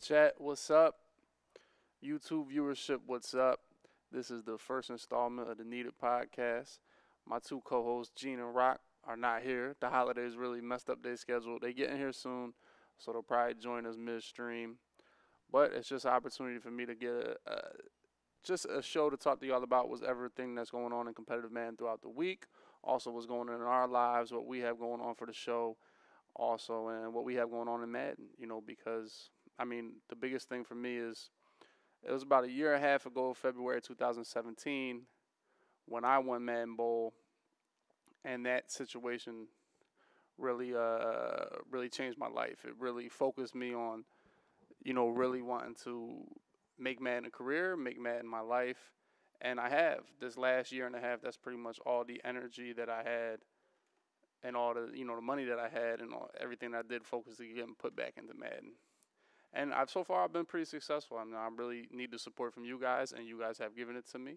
Chat, what's up? YouTube viewership, what's up? This is the first installment of the Needed podcast. My two co-hosts, Gene and Rock, are not here. The holidays really messed up their schedule. They getting here soon, so they'll probably join us midstream. But it's just an opportunity for me to get just a show to talk to y'all about what's everything that's going on in competitive Madden throughout the week. Also, what's going on in our lives, what we have going on for the show, also, and what we have going on in Madden. Because the biggest thing for me is it was about a year and a half ago, February 2017, when I won Madden Bowl, and that situation really changed my life. It really focused me on, really wanting to make Madden a career, make Madden my life, and I have. This last year and a half, that's pretty much all the energy that I had and all the money that I had and everything I did focus to getting put back into Madden. And so far I've been pretty successful. I really need the support from you guys, and you guys have given it to me.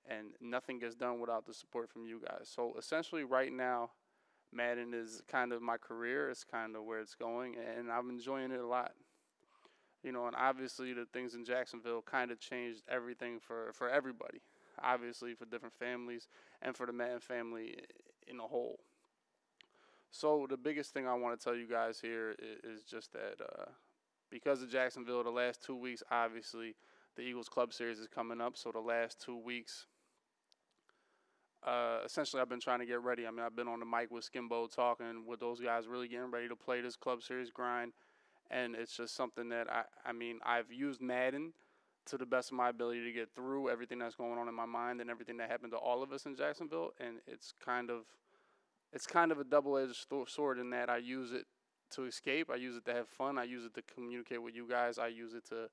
And nothing gets done without the support from you guys. So essentially right now, Madden is kind of my career. It's kind of where it's going, and I'm enjoying it a lot. And obviously the things in Jacksonville kind of changed everything for everybody. Obviously for different families and for the Madden family in a whole. So the biggest thing I want to tell you guys here is just that because of Jacksonville, the last 2 weeks, obviously, the Eagles Club Series is coming up. So the last 2 weeks, essentially, I've been trying to get ready. I've been on the mic with Skimbo talking with those guys, really getting ready to play this Club Series grind. And it's just something that, I've used Madden to the best of my ability to get through everything that's going on in my mind and everything that happened to all of us in Jacksonville. And it's kind of a double-edged sword in that I use it to escape. I use it to have fun. I use it to communicate with you guys. I use it to,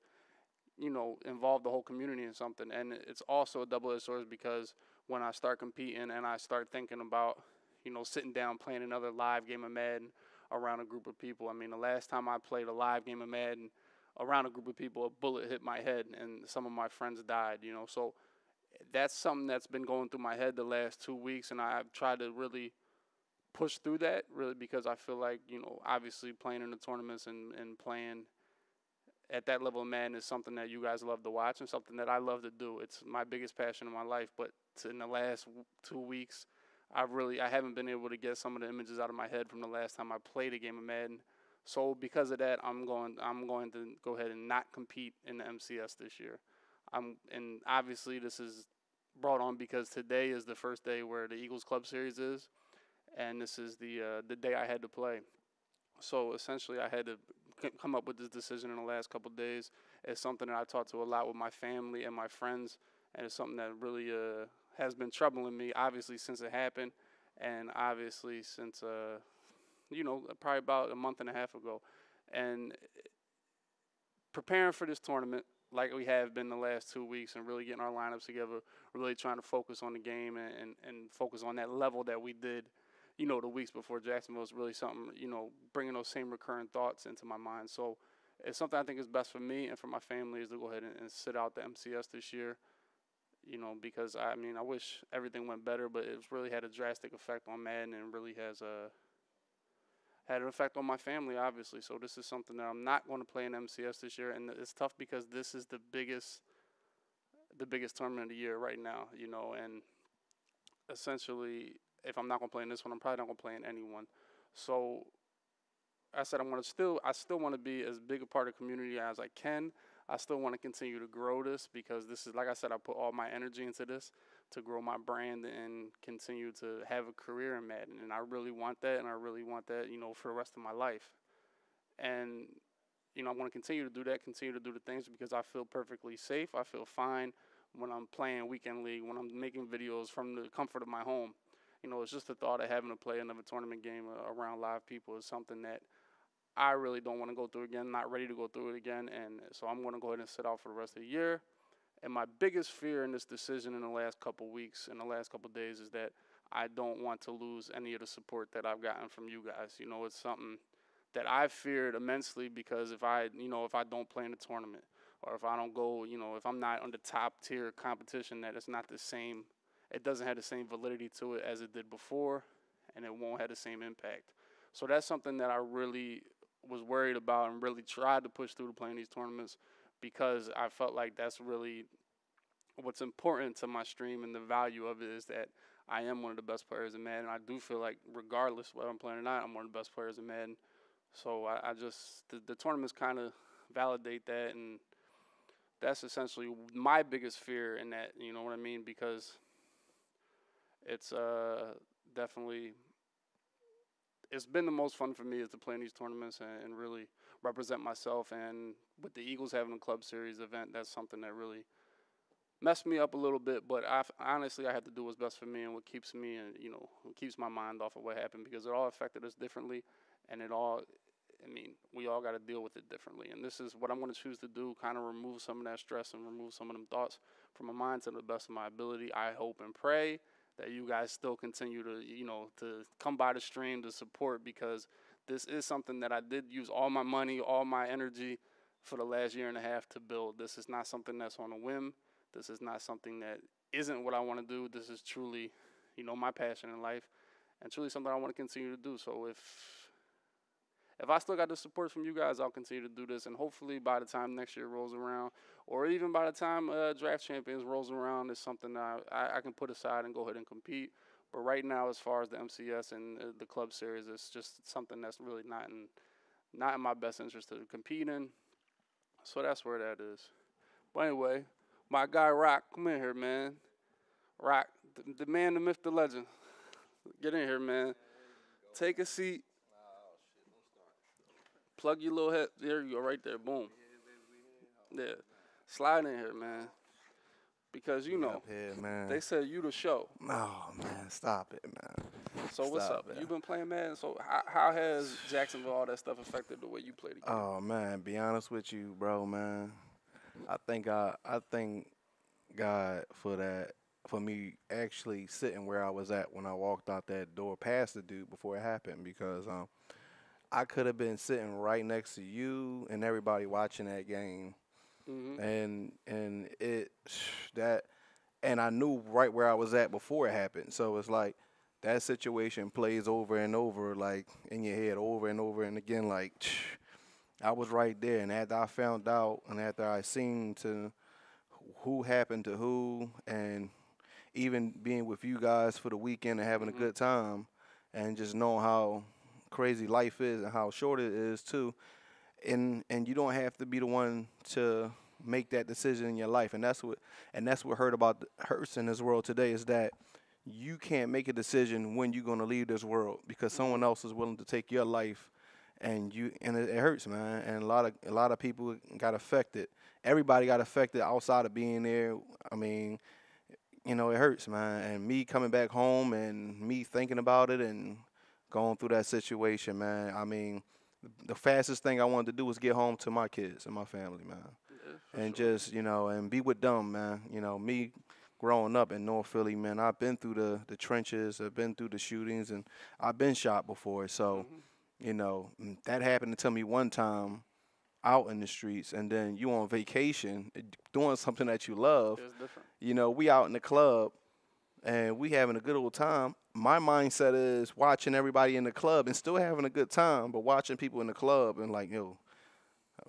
involve the whole community in something. And it's also a double-edged sword because when I start competing and I start thinking about, sitting down playing another live game of Madden around a group of people. The last time I played a live game of Madden around a group of people, a bullet hit my head and some of my friends died, So that's something that's been going through my head the last 2 weeks, and I've tried to really push through that, really, because I feel like, obviously playing in the tournaments and playing at that level of Madden is something that you guys love to watch and something that I love to do. It's my biggest passion in my life, but in the last 2 weeks, I haven't been able to get some of the images out of my head from the last time I played a game of Madden. So because of that, I'm going to go ahead and not compete in the MCS this year. And obviously this is brought on because today is the first day where the Eagles Club Series is. And this is the day I had to play. So essentially I had to come up with this decision in the last couple of days. It's something that I talked to a lot with my family and my friends, and it's something that really has been troubling me, obviously, since it happened, and obviously since, probably about a month and a half ago. And preparing for this tournament, like we have been the last 2 weeks, and really getting our lineups together, really trying to focus on the game and focus on that level that we did the weeks before Jacksonville is really something, bringing those same recurrent thoughts into my mind. So it's something I think is best for me and for my family is to go ahead and sit out the MCS this year, because, I wish everything went better, but it's really had a drastic effect on Madden and really has had an effect on my family, obviously. So this is something that I'm not going to play in MCS this year, and it's tough because this is the biggest tournament of the year right now, and essentially, if I'm not going to play in this one, I'm probably not going to play in any one. So I said I still want to be as big a part of the community as I can. I still want to continue to grow this because this is, like I said, I put all my energy into this to grow my brand and continue to have a career in Madden. And I really want that, and I really want that, for the rest of my life. And, I want to continue to do that, continue to do the things because I feel perfectly safe. I feel fine when I'm playing Weekend League, when I'm making videos from the comfort of my home. It's just the thought of having to play another tournament game around live people is something that I really don't want to go through again, not ready to go through it again. And so I'm going to go ahead and sit out for the rest of the year. And my biggest fear in this decision in the last couple weeks, in the last couple days, is that I don't want to lose any of the support that I've gotten from you guys. It's something that I've feared immensely because if I don't play in the tournament or if I don't go, if I'm not on the top tier competition, that it's not the same. It doesn't have the same validity to it as it did before, and it won't have the same impact. So that's something that I really was worried about and really tried to push through to playing these tournaments because I felt like that's really what's important to my stream, and the value of it is that I am one of the best players in Madden. I do feel like regardless of whether I'm playing or not, I'm one of the best players in Madden. So I just the tournaments kind of validate that, and that's essentially my biggest fear in that. You know what I mean? Because it's definitely it's been the most fun for me is to play in these tournaments and really represent myself. And with the Eagles having a Club Series event, that's something that really messed me up a little bit. But honestly, I had to do what's best for me and what keeps me and what keeps my mind off of what happened, because it all affected us differently, and we all got to deal with it differently. And this is what I'm going to choose to do, kind of remove some of that stress and remove some of them thoughts from my mind to the best of my ability. I hope and pray that you guys still continue to come by the stream to support, because this is something that I did use all my money, all my energy for the last year and a half to build. This is not something that's on a whim. This is not something that isn't what I want to do. This is truly, my passion in life, and truly something I want to continue to do. So if I still got the support from you guys, I'll continue to do this. And hopefully by the time next year rolls around, or even by the time Draft Champions rolls around, it's something that I can put aside and go ahead and compete. But right now, as far as the MCS and the Club Series, it's just something that's really not in my best interest to compete in. So that's where that is. But anyway, my guy Rock, come in here, man. Rock, the man, the myth, the legend. Get in here, man. Take a seat. Plug your little head. There you go, right there. Boom. Yeah. Slide in here, man. Because, they said you the show. Oh, man, stop it, man. So what's up? You been playing Madden? So how has Jacksonville, all that stuff, affected the way you play the game? Oh, man, be honest with you, bro, man. I thank God for that, for me actually sitting where I was at when I walked out that door past the dude before it happened, because I could have been sitting right next to you and everybody watching that game. Mm-hmm. And I knew right where I was at before it happened. So it's like that situation plays over and over, like in your head over and over and again. Like I was right there, and after I found out, and after I seen to who happened to who, and even being with you guys for the weekend and having a good time, and just knowing how crazy life is and how short it is too. And you don't have to be the one to make that decision in your life, and that's what hurts in this world today, is that you can't make a decision when you're going to leave this world because someone else is willing to take your life, and it hurts, man. And a lot of people got affected. Everybody got affected outside of being there. I mean, it hurts, man. And me coming back home and me thinking about it and going through that situation, man. I mean, the fastest thing I wanted to do was get home to my kids and my family, man. Yeah, and sure. just, and be with them, man. Me growing up in North Philly, man, I've been through the trenches, I've been through the shootings, and I've been shot before. So, that happened to me one time out in the streets, and then you on vacation doing something that you love. It's different. We out in the club, and we having a good old time. My mindset is watching everybody in the club and still having a good time, but watching people in the club and like, I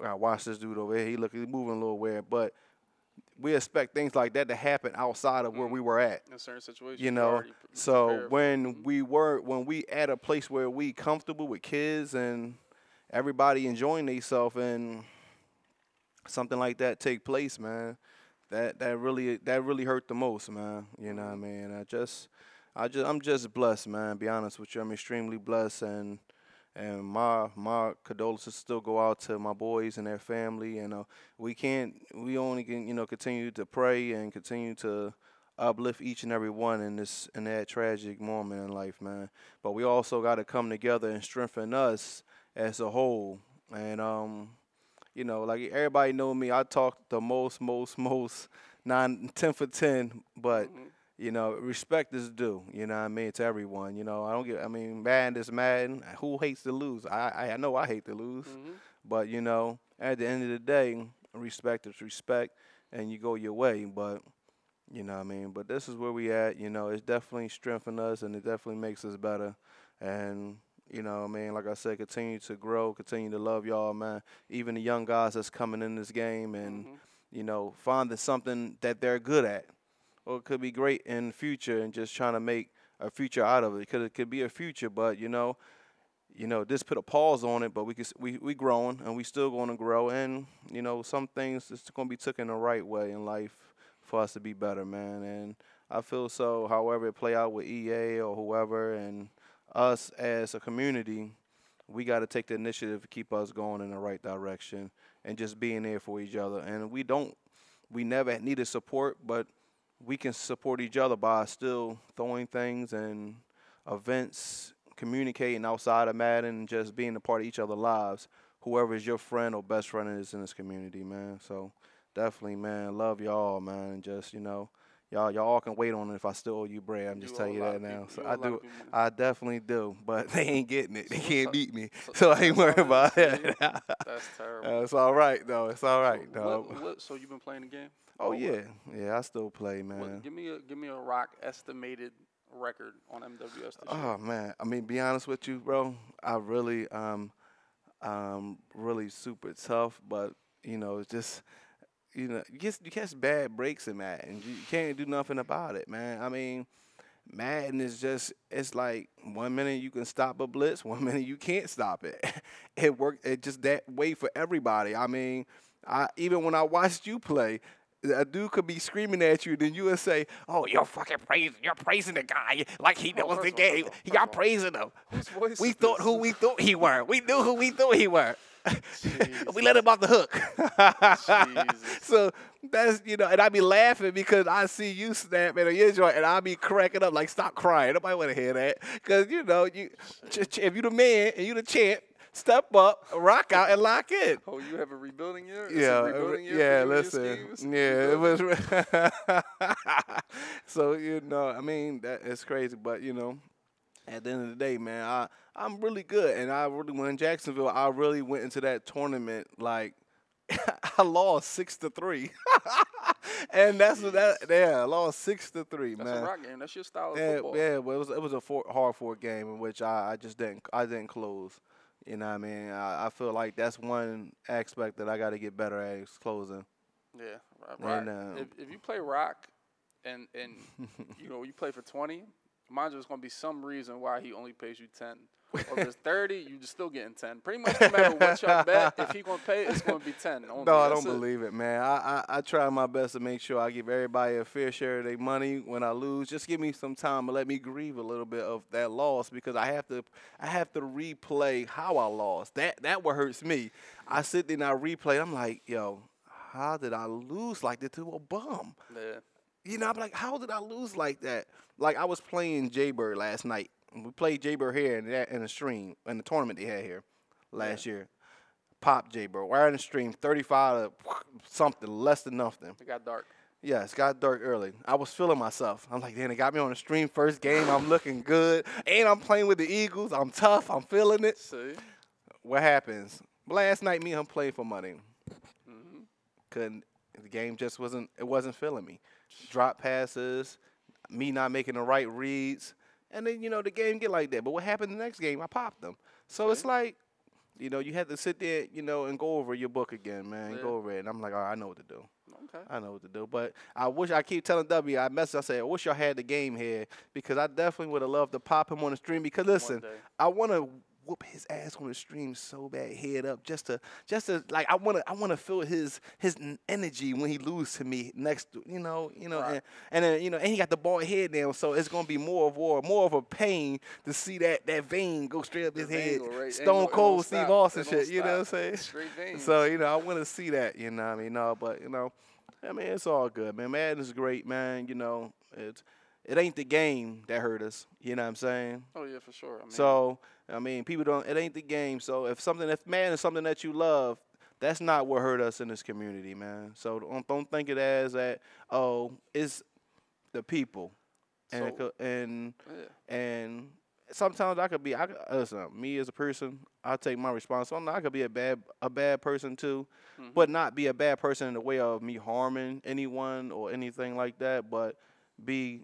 gotta watch this dude over here. He's moving a little weird, but we expect things like that to happen outside of where we were at. In certain situations, So when we at a place where we comfortable with kids and everybody enjoying themselves, and something like that take place, man, that really hurt the most, man. You know what I mean? I'm just blessed, man. Be honest with you, I'm extremely blessed, and my condolences still go out to my boys and their family. And we only can continue to pray and continue to uplift each and every one in that tragic moment in life, man. But we also got to come together and strengthen us as a whole. And like everybody know me, I talk the most 10 for 10, but respect is due, what I mean, to everyone. Madden is Madden. Who hates to lose? I know I hate to lose. But, at the end of the day, respect is respect, and you go your way. But, but this is where we at. It's definitely strengthened us, and it definitely makes us better. And You know what I mean? Like I said, continue to grow, continue to love y'all, man. Even the young guys that's coming in this game and, finding something that they're good at. Or it could be great in the future and just trying to make a future out of it. Because it could be a future, but, just put a pause on it, but we growing and we still going to grow. And, some things it's going to be taken the right way in life for us to be better, man. And I feel so, however it play out with EA or whoever, and us as a community, we got to take the initiative to keep us going in the right direction and just being there for each other. And we never needed support, but we can support each other by still throwing things and events, communicating outside of Madden, and just being a part of each other's lives, whoever is your friend or best friend is in this community, man. So definitely, man, love y'all, man, and just, y'all can wait on it if I still owe you bread. I'm just telling you that now. So I definitely do, but they ain't getting it. They can't beat me, so I ain't worried about it. That's terrible. It's all right though. It's all right, though. So you been playing the game? Oh yeah, I still play, man. Give me a Rock estimated record on MWS this year. Oh man, I mean, be honest with you, bro. I really really super tough, but it's just. You catch bad breaks in Madden. You can't do nothing about it, man. I mean, Madden is just, it's like 1 minute you can stop a blitz, 1 minute you can't stop it. It worked just that way for everybody. I mean, even when I watched you play, a dude could be screaming at you, then you would say, "Oh, you're praising the guy like he knows the game. Y'all praising him. We thought who we thought he were. We knew who we thought he were. We let him off the hook." So that's, and I be laughing because I see you snapping on your joint, and I be cracking up like, stop crying. Nobody want to hear that. Because, if you the man and you the champ, step up, rock out, and lock in. Oh, you have a rebuilding year? Listen. Yeah, it was. So, I mean, that is crazy. But, at the end of the day, man, I'm really good. And when in Jacksonville, I really went into that tournament like I lost 6-3. And that's I lost 6-3, man. That's a Rock game. That's your style of football. Yeah, well, it was a hard game in which I just didn't close. You know what I mean? I feel like that's one aspect that I got to get better at is closing. Yeah, right. And, if you play Rock and you play for 20, mind you, there's going to be some reason why he only pays you 10. Or if it's 30, you're just still getting 10. Pretty much no matter what y'all bet, if he's going to pay, it's going to be 10. Only. No, I don't believe it, man. I try my best to make sure I give everybody a fair share of their money when I lose. Just give me some time to let me grieve a little bit of that loss because I have to replay how I lost. That what hurts me. I sit there and I replay. I'm like, yo, how did I lose like that to a bum? Yeah. I'm like, how did I lose like that? Like, I was playing Jaybird last night. We played Jaybird here in the stream, in the tournament they had here last year. Pop Jaybird. We're in the stream, 35 to something, less than nothing. It got dark. Yeah, it got dark early. I was feeling myself. I'm like, damn, they got me on the stream first game. I'm looking good. And I'm playing with the Eagles. I'm tough. I'm feeling it. See? What happens? Last night, me and him played for money. Mm-hmm. The game just wasn't feeling me. Drop passes, me not making the right reads. And then, the game get like that. But what happened the next game, I popped them. So it's like, you had to sit there, and go over your book again, man. Yeah. Go over it. And I'm like, all right, I know what to do. Okay. I know what to do. But I keep telling W, I said, I wish y'all had the game here because I definitely would have loved to pop him on the stream. Because, listen, I want to whoop his ass on the stream so bad, head up, just to like I want to feel his energy when he loses to me next to Right. and then and he got the ball head down, so it's gonna be more of a pain to see that vein go straight up his head, Stone Cold Steve Austin shit, you know what I'm saying? Straight veins. So I want to see that, what I mean? No, but I mean it's all good, man. Madden's great, man. It ain't the game that hurt us, you know what I'm saying? Oh yeah, for sure. People don't. It ain't the game. So if Madden is something that you love, that's not what hurt us in this community, man. So don't think it as that. Oh, it's the people, and sometimes listen. Me as a person, I take my responsibility. I could be a bad person too, but not be a bad person in the way of me harming anyone or anything like that. But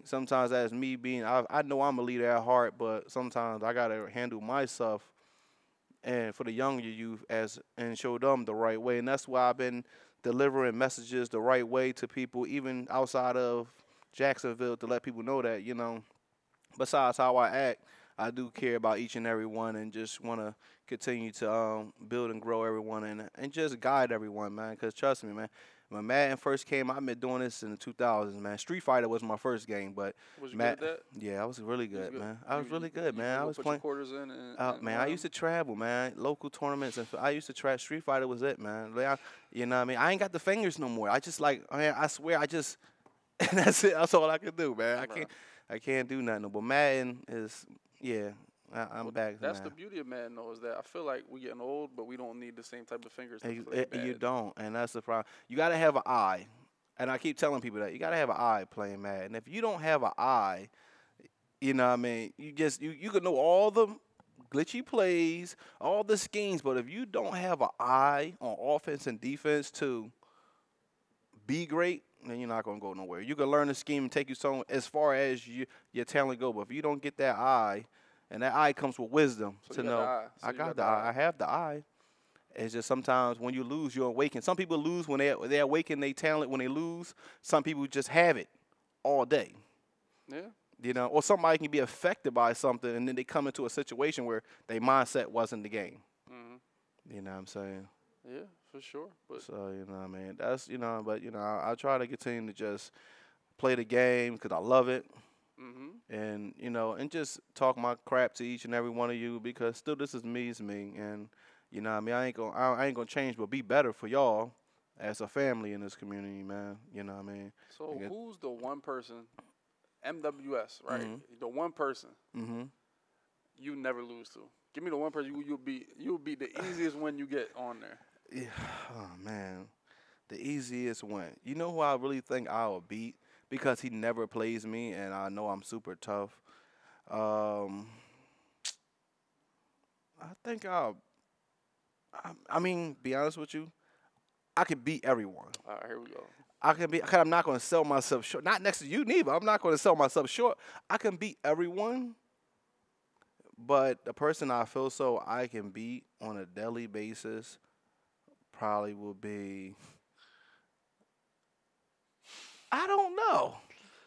sometimes as me being, I know I'm a leader at heart, but sometimes I gotta handle myself and for the younger youth and show them the right way. And that's why I've been delivering messages the right way to people, even outside of Jacksonville, to let people know that, besides how I act, I do care about each and every one and just want to continue to build and grow everyone and just guide everyone, man. Because trust me, man, when Madden first came out, I've been doing this in the 2000s, man. Street Fighter was my first game, but Was you good at that? yeah, I was really good, man. I was really good, You man. I was put playing. your quarters in and Man, I used to travel, man. Local tournaments, and I used to try. Street Fighter was it, man. Like, you know what I mean? I ain't got the fingers no more. I just I swear, and that's it. That's all I can do, man. I can't do nothing. But Madden is, yeah. I'm back. That's the beauty of Madden, though, is that I feel like we getting old, but we don't need the same type of fingers. You don't, and that's the problem. You got to have an eye, and I keep telling people that you got to have an eye playing Madden. If you don't have an eye, you know what I mean, you can know all the glitchy plays, all the schemes, but if you don't have an eye on offense and defense to be great, then you're not gonna go nowhere. You can learn the scheme and take you so as far as your talent go, but if you don't get that eye, and that eye comes with wisdom to know. I got the eye. I have the eye. It's just sometimes when you lose, you're awakened. Some people lose when they awaken their talent when they lose. Some people just have it all day. Yeah. Or somebody can be affected by something, and then they come into a situation where their mindset wasn't the game. Mm-hmm. You know what I'm saying? Yeah, for sure. But so, you know what I mean? That's, but, I try to continue to just play the game because I love it. Mm-hmm. And, and just talk my crap to each and every one of you because still this is me. And, what I mean? I ain't gonna change, but be better for y'all as a family in this community, man. You know what I mean? So who's the one person, MWS, right? Mm-hmm. The one person Mm-hmm. you never lose to. Give me the one person you'll be the easiest one you get on there. Yeah. Oh, man. The easiest one. You know who I really think I will beat? Because he never plays me, and I know I'm super tough. I think I mean, be honest with you, I can beat everyone. All right, here we go. I'm not going to sell myself short. Not next to you, neither. I'm not going to sell myself short. I can beat everyone, but the person I feel so I can beat on a daily basis probably will be. I don't know.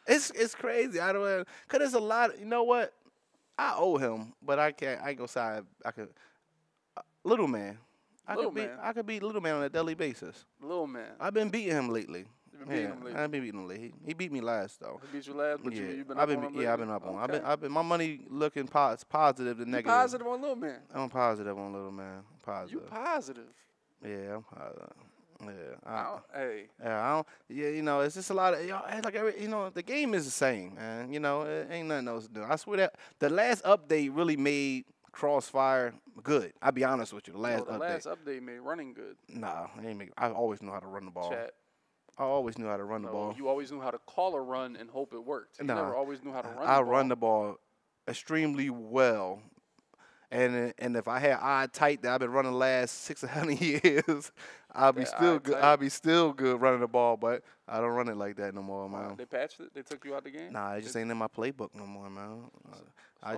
It's crazy. I don't, cause there's a lot. You know what? I owe him, but I can't. I ain't gonna say I could. Little man. I could beat Little Man on a daily basis. Little Man. I've been beating him lately. You've been beating him lately. I've been beating him lately. He beat me last though. He beat you last, but you've been I've up on him lately? Yeah, I've been up on. Okay. I've been. My money looking positive to negative. Positive on Little Man. I'm positive on Little Man. Positive. You positive. Yeah, I'm positive. Yeah, I don't. Yeah, it's just a lot of the game is the same, man. It ain't nothing else to do. I swear that the last update really made Crossfire good. I'll be honest with you. The last update made running good. Nah, it ain't make. I always knew how to run the ball. Chat. I always knew how to run the ball. You always knew how to call a run and hope it worked. You never always knew how to run the ball. I run the ball extremely well. And if I had eye tight that I've been running the last 600 years, I'll be still good. I'll be still good running the ball, but I don't run it like that no more, man. They patched it. They took you out the game. Nah, it just ain't in my playbook no more, man. I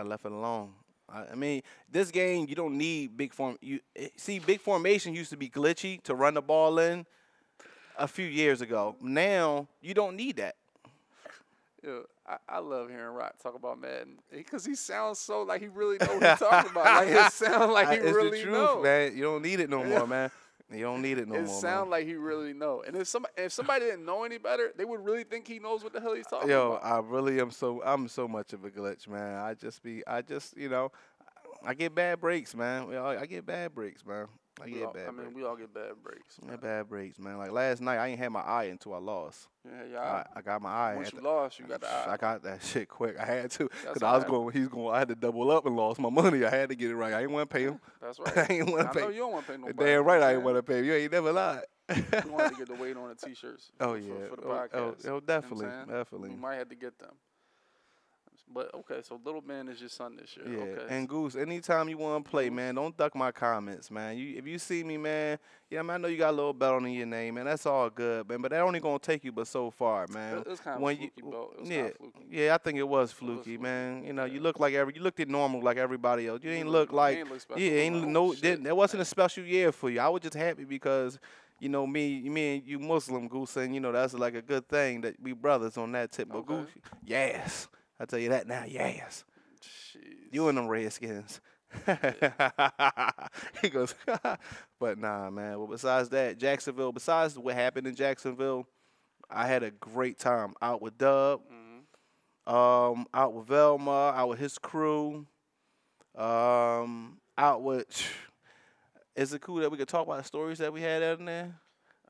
left it alone. I mean, this game you don't need big form. Big formation used to be glitchy to run the ball in a few years ago. Now you don't need that. Yeah, I love hearing Rock talk about Madden because he sounds so like he really knows what he's talking about. Like it sounds like he really knows. It's the truth, man. You don't need it no more, man. You don't need it no more. It sounds like he really knows. And if somebody didn't know any better, they would really think he knows what the hell he's talking about. I really am I'm so much of a glitch, man. I get bad breaks, man. I get bad breaks, man. We all get bad breaks. Man. Bad breaks, man. Like last night, I ain't had my eye until I lost. Yeah. I got my eye. Once you lost, you got the eye. I got that shit quick. I had to because I had to double up and lost my money. I had to get it right. I ain't want to pay him. That's right. I ain't want to pay. I know you don't want to pay nobody. Damn right, I ain't want to pay. You ain't never lied. You wanted to get the weight on the T-shirts. Oh yeah. For the podcast. Definitely. We might have to get them. But okay, so little man is your son this year. Yeah, Okay. and Goose, anytime you want to play, Goose. man, don't duck my comments, man. If you see me, man, man, I know you got a little belt on your name, man. That's all good, man. But that only gonna take you but so far, man. It was kind of a fluky belt. It was kind of fluky. Yeah, I think it was fluky, man. You know, you look like you looked normal like everybody else. You ain't look like, that wasn't a special year for you. I was just happy because, you know, me and you Muslim, Goose, and you know that's like a good thing that we brothers on that tip. But Goose, yes. I tell you that now, yes. Jeez. You and them Redskins. He goes, but nah, man. Well, besides that, Jacksonville, besides what happened in Jacksonville, I had a great time out with Dub, out with Velma, out with his crew, out with. Is it cool that we could talk about the stories that we had out in there?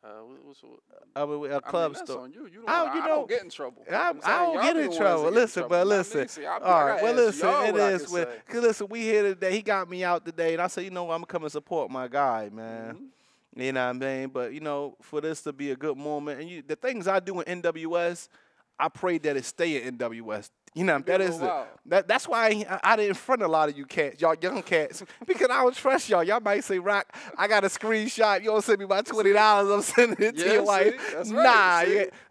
A club that's store. On you. I don't get in trouble. I don't get in trouble. Listen. All right. Well, listen. It is. Listen, we here today. He got me out today, and I said, you know, I'm gonna come and support my guy, man. You know what I mean? But you know, for this to be a good moment, and the things I do in NWS, I pray that it stay in NWS. You know, that's why I didn't front a lot of you cats, y'all young cats, because I don't trust y'all. Y'all might say, Rock, I got a screenshot. You don't send me my $20. I'm sending it to your wife. Nah,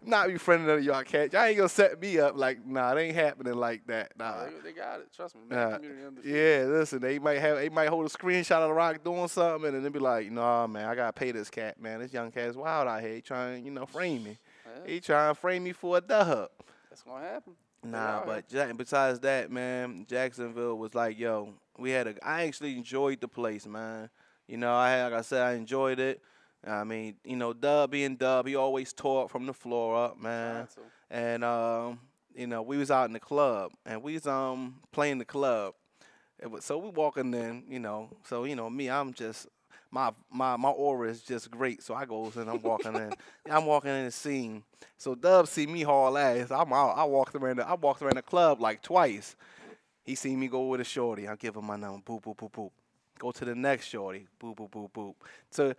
not be friendly to y'all cats. Y'all ain't going to set me up like, nah, it ain't happening like that. Nah. They got it. Trust me. Man. Yeah, listen, they might hold a screenshot of the Rock doing something, and then be like, nah, man, I got to pay this cat, man. This young cat's wild out here. He trying, frame me. Yeah. He trying to frame me for a dub. That's going to happen. Nah, but besides that, man, Jacksonville was like, yo, I actually enjoyed the place, man. You know, like I said, I enjoyed it. I mean, you know, Dub being Dub, he always tore from the floor up, man. And, you know, we was out in the club, and we was playing the club. So we walking in, you know, so, you know, me, I'm just, my aura is just great. So I goes and I'm walking in. I'm walking in the scene. So Dub see me haul ass. I'm out. I walked around the club like twice. He seen me go with a shorty. I give him my number. Boop, boop, boop, boop. Go to the next shorty. Boop, boop, boop, boop. So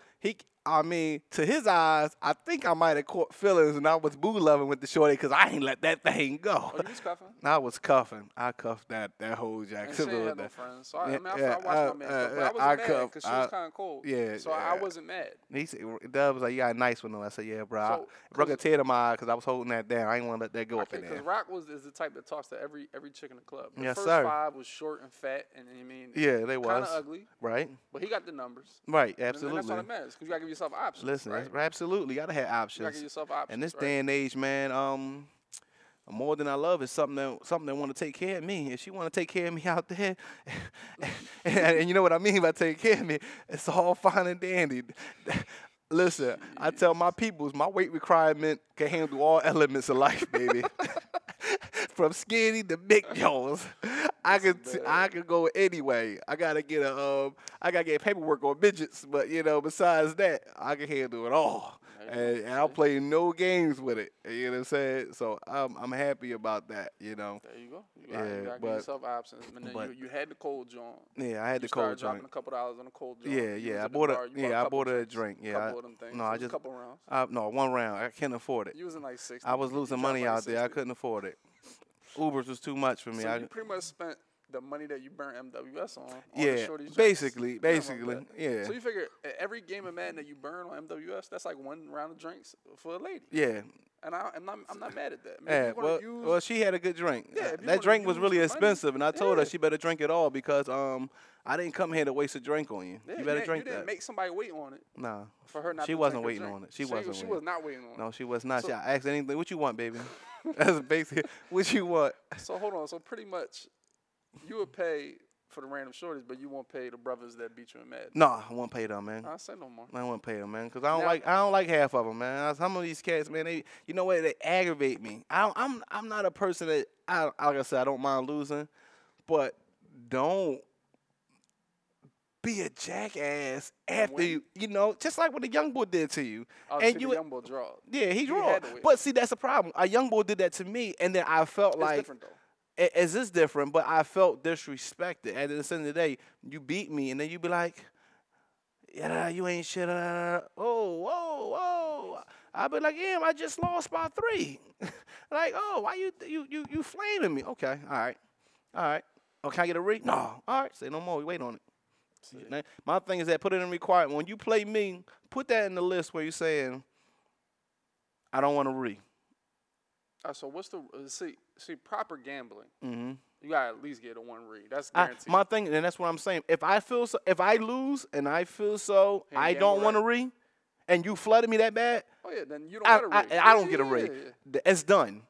to his eyes, I think I might have caught feelings and I was boo loving with the shorty because I ain't let that thing go. Oh, you was cuffing? I was cuffing. I cuffed that whole Jacksonville. And she had no friends. So I watched my man cuff, but I wasn't mad because she was kind of cold. Yeah. So I wasn't mad. He said, Dub was like, you got a nice one. I said, yeah, bro. So, I broke a tear to my eye because I was holding that down. I didn't want to let that go up in there. Because Rock is the type that talks to every chick in the club. The yes, first sir. 5 was short and fat, and I mean, yeah, they was kind of ugly, right? But he got the numbers, right? Absolutely. And that's all that matters because you gotta give yourself options. Listen, right? absolutely, you gotta have options. You gotta give yourself options. In this day and age, man, more than I love is something that want to take care of me. If she want to take care of me out there, and you know what I mean by take care of me, it's all fine and dandy. Listen, I tell my peoples, my weight requirement can handle all elements of life, baby. From skinny to big Jones, I could go anyway. I gotta get paperwork on midgets, but you know, besides that, I can handle it all. And I'll play no games with it. You know what I'm saying? So I'm happy about that. You know. There you go. You gotta give yourself options. And then you had the cold joint. Yeah, I had the cold joint. Dropping a couple $2 on the cold joint. Yeah. I bought a drink. Yeah, couple of them things. No, a couple rounds. No, 1 round. I can't afford it. You was in like 60. I was losing money out there. I couldn't afford it. Ubers was too much for me. So you pretty much spent the money that you burnt MWS on yeah, the shorty's basically, yeah. So you figure every game of Madden that you burn on MWS, that's like 1 round of drinks for a lady. Yeah. And I'm not mad at that. I mean, well, she had a good drink. Yeah, that drink was really expensive, and I told her she better drink it all because I didn't come here to waste a drink on you. Yeah, you better drink that. You didn't make somebody wait on it. Nah. For her not she to wasn't waiting on it. She was not waiting on it. No, she was not. So, she asked anything. What you want, baby? That's basically what you want. So hold on. So pretty much, you would pay for the random shorties, but you won't pay the brothers that beat you in Madden. No, I won't pay them, man. I say no more. I won't pay them, man, because I don't like half of them, man. Some of these cats, man, you know what? They aggravate me. I'm not a person that like I said, I don't mind losing, but don't be a jackass after you know, just like what the young boy did to you. Oh, and the young boy draw. Yeah, he draw. But see, that's the problem. A young boy did that to me, and then I felt it's different though. It is different, but I felt disrespected. At the end of the day, you beat me, and then you be like, yeah, you ain't shit. Whoa. I'll be like, yeah, I just lost by 3. Like, oh, why you flaming me? Okay, all right. Oh, can I get a read? No. All right, say no more. We wait on it. See. My thing is that put it in requirement. When you play me, put that in the list where you're saying, I don't want to read. So what's the see proper gambling? Mm-hmm. You gotta at least get a 1 read. That's guaranteed. My thing, and that's what I'm saying. If I lose and I feel so, I don't want to read, and you flooded me that bad. Oh yeah, then you don't get a read. I don't get a read. Yeah. It's done.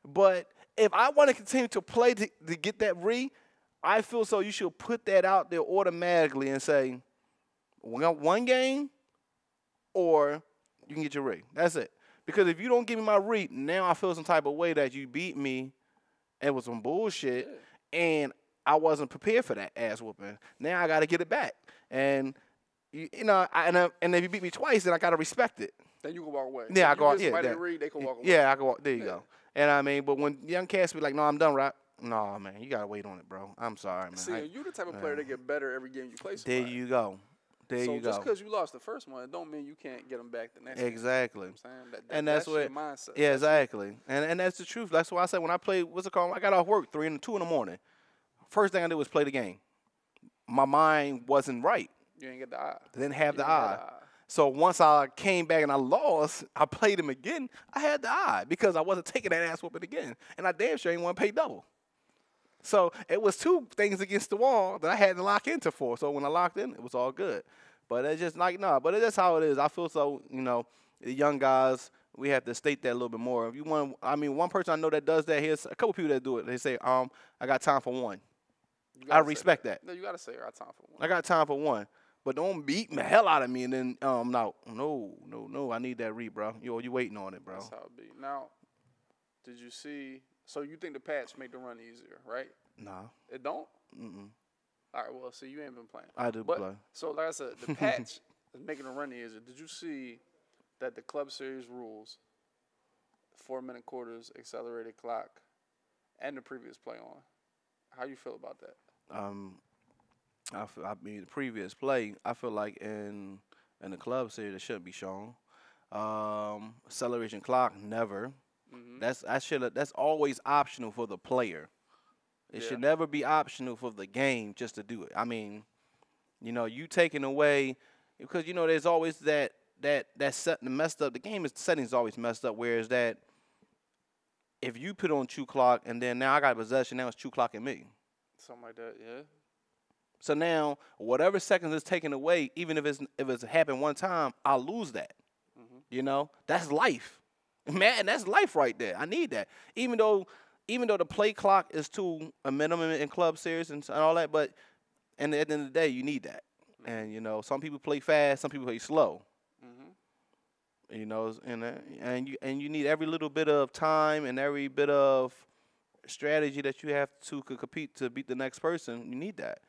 But if I want to continue to play to get that read, I feel so you should put that out there automatically and say, one game, or you can get your read. That's it. Because if you don't give me my read, now I feel some type of way that you beat me. It was some bullshit, and I wasn't prepared for that ass whooping. Now I got to get it back, and and if you beat me twice, then I got to respect it. Then you can walk away. Yeah, so I go. Read, they can walk away. Yeah, I go. There you go. And I mean, but when young cats be like, "No, I'm done, right?" No, man, you gotta wait on it, bro. I'm sorry, man. See, you the type of player that get better every game you play. There you go. So just because you lost the first one, it don't mean you can't get them back the next. Exactly. Game. I'm saying? And that's what your mindset. Yeah, exactly. And that's the truth. That's why I said when I played, what's it called? I got off work 2 in the morning. First thing I did was play the game. My mind wasn't right. You didn't get the eye. Didn't have the eye. So once I came back and I lost, I played him again. I had the eye because I wasn't taking that ass whooping again, and I damn sure ain't want to pay double. So it was 2 things against the wall that I had to lock into for. So when I locked in, it was all good. But it's just like, but it's just how it is. I feel so, the young guys, we have to state that a little bit more. If you want, one person I know that does that, here's a couple people that do it. They say, I got time for 1. I respect that. No, you got to say, I got time for 1. I got time for 1. But don't beat the hell out of me and then, no, I need that read, bro. You waiting on it, bro. That's how it be. Now, did you see, so you think the patch make the run easier, right? Nah. It don't? Mm-mm. All right, well, see, you ain't been playing. I do play. So, like I said, the patch is making the run easier. Did you see that the Club Series rules, 4-minute quarters, accelerated clock, and the previous play on? How you feel about that? The previous play, I feel like in the Club Series, it shouldn't be shown. Acceleration clock, never. Mm-hmm. That's always optional for the player. It should never be optional for the game just to do it. I mean, you taking away because there's always that set messed up. The game settings always messed up. Whereas that if you put on true clock and then now I got possession, now it's true clocking me. Something like that, yeah. So now whatever seconds is taken away, even if it's happened one time, I'll lose that. Mm-hmm. That's life, man. That's life right there. I need that. Even though the play clock is to a minimum in Club Series and all that, but at the end of the day, you need that. Mm-hmm. And some people play fast, some people play slow. Mm-hmm. And you need every little bit of time and every bit of strategy that you have to compete to beat the next person. You need that.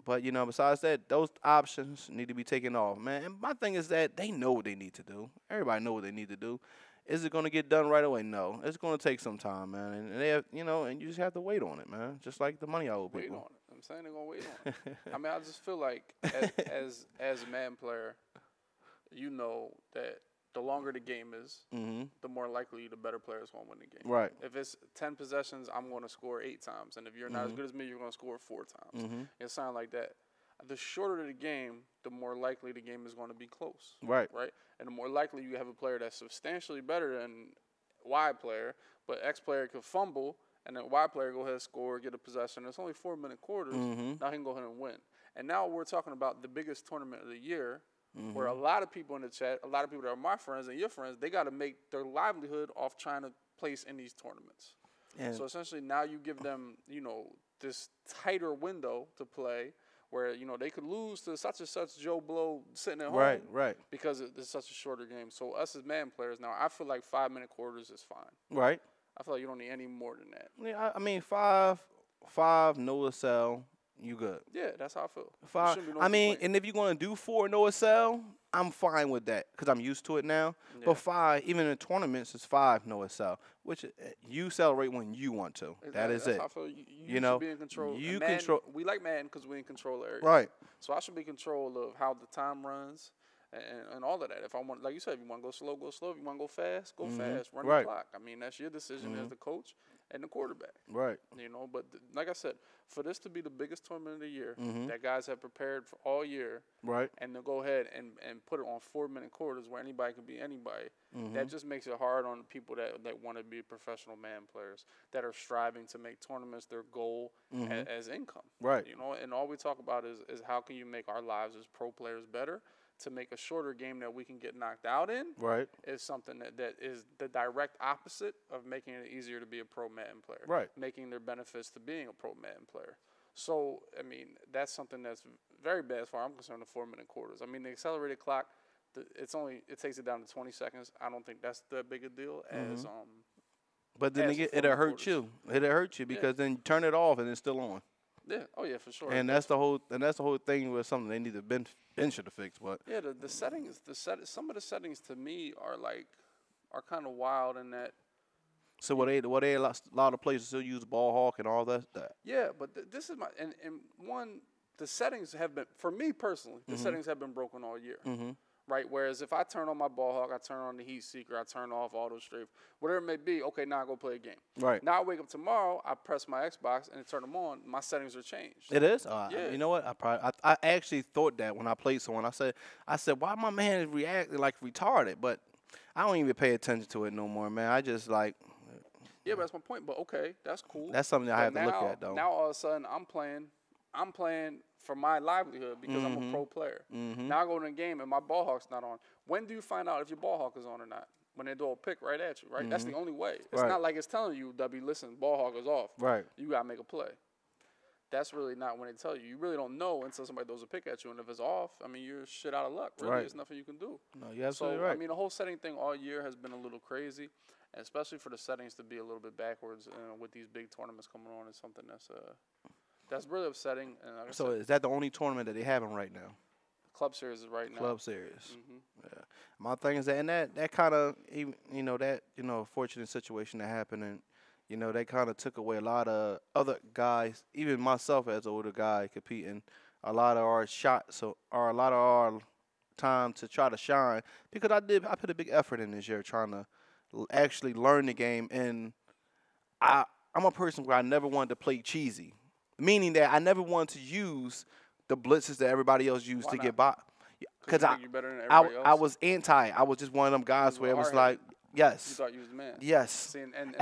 But besides that, those options need to be taken off, man. And my thing is that they know what they need to do. Everybody know what they need to do. Is it going to get done right away? No. It's going to take some time, man. And they have, and you just have to wait on it, man. Just like the money I owe people. Wait on it. I'm saying they're going to wait on it. I mean, I just feel like as a Madden player, that the longer the game is, the more likely the better player is going to win the game. Right. If it's 10 possessions, I'm going to score 8 times. And if you're not as good as me, you're going to score 4 times. It's something like that. The shorter the game, the more likely the game is going to be close. Right. Right? And the more likely you have a player that's substantially better than Y player, but X player could fumble, and then Y player go ahead and score, get a possession. It's only 4-minute quarters. Now he can go ahead and win. And now we're talking about the biggest tournament of the year, where a lot of people in the chat, a lot of people that are my friends and your friends, they got to make their livelihood off trying to place in these tournaments. And so essentially now you give them, this tighter window to play where, they could lose to such and such Joe Blow sitting at home. Right. Because it's such a shorter game. So us as Madden players now, I feel like 5-minute quarters is fine. Right. I feel like you don't need any more than that. Yeah, I mean, five, no sell, you good. Yeah, that's how I feel. 5. And if you're going to do 4 no sell, I'm fine with that because I'm used to it now. Yeah. But 5, even in tournaments, it's 5 no sell, which you celebrate when you want to. Exactly. That is that's it. How I feel. You should be in control. We like Madden because we're in control of everything. Right. So I should be in control of how the time runs, and all of that. If I want, like you said, if you want to go slow, go slow. If you want to go fast, go fast. Run Right. the clock. I mean, that's your decision as the coach and the quarterback. Right. You know, but like I said, for this to be the biggest tournament of the year that guys have prepared for all year, Right. and to go ahead and put it on 4-minute quarters where anybody can be anybody, that just makes it hard on the people that want to be professional man players that are striving to make tournaments their goal as income. Right. You know, and all we talk about is how can you make our lives as pro players better. To make a shorter game that we can get knocked out in Right. is something that is the direct opposite of making it easier to be a pro Madden player. Right. Making their benefits to being a pro Madden player. So, I mean, that's something that's very bad as far as I'm concerned, the 4-minute quarters. I mean, the accelerated clock, it takes it down to 20 seconds. I don't think that's that big a deal as But then as the it'll 4-minute hurt quarters. you. It'll hurt you because then you turn it off and it's still on. Yeah. Oh yeah, for sure. And that's the whole thing with something they need to Ben should have fixed. But yeah, the settings, some of the settings to me are kind of wild in that. so what they a lot of places still use ball hawk and all that. Yeah, but this is my and one, the settings have been, for me personally, the settings have been broken all year. Right? Whereas if I turn on my ball hawk, I turn on the heat seeker, I turn off auto strafe, whatever it may be, okay, now I go play a game. Right. Now I wake up tomorrow, I press my Xbox and turn them on, my settings are changed. It is. Yeah. You know what? I actually thought that when I played someone. I said why my man is reacting like retarded, but I don't even pay attention to it no more, man. I just like. Yeah, but that's my point. But okay, that's cool. That's something I have to look now, at though. Now all of a sudden I'm playing for my livelihood because I'm a pro player. Now I go to the game and my ball hawk's not on. When do you find out if your ball hawk is on or not? When they do a pick right at you, right? That's the only way. It's Right. not like it's telling you, W, listen, ball hawk is off. Right. You got to make a play. That's really not when they tell you. You really don't know until somebody throws a pick at you. And if it's off, I mean, you're shit out of luck. Really, Right. there's nothing you can do. No, you're absolutely So, right. I mean, the whole setting thing all year has been a little crazy. And especially for the settings to be a little bit backwards with these big tournaments coming on is something that's really upsetting. And like I So said, is that the only tournament that they having right now? Club Series is right now. Club Series. Yeah. My thing is that kind of fortunate situation that happened, and they kind of took away a lot of other guys, even myself as an older guy competing, a lot of our shots or a lot of our time to try to shine because I put a big effort in this year trying to actually learn the game, and I'm a person where I never wanted to play cheesy, meaning that I never wanted to use the blitzes that everybody else used Why to not? get by. Because you think you're better than everybody else? I was anti. I was just one of them guys You where it were was hard-headed. like, You yes, thought you was the man. yes. See, and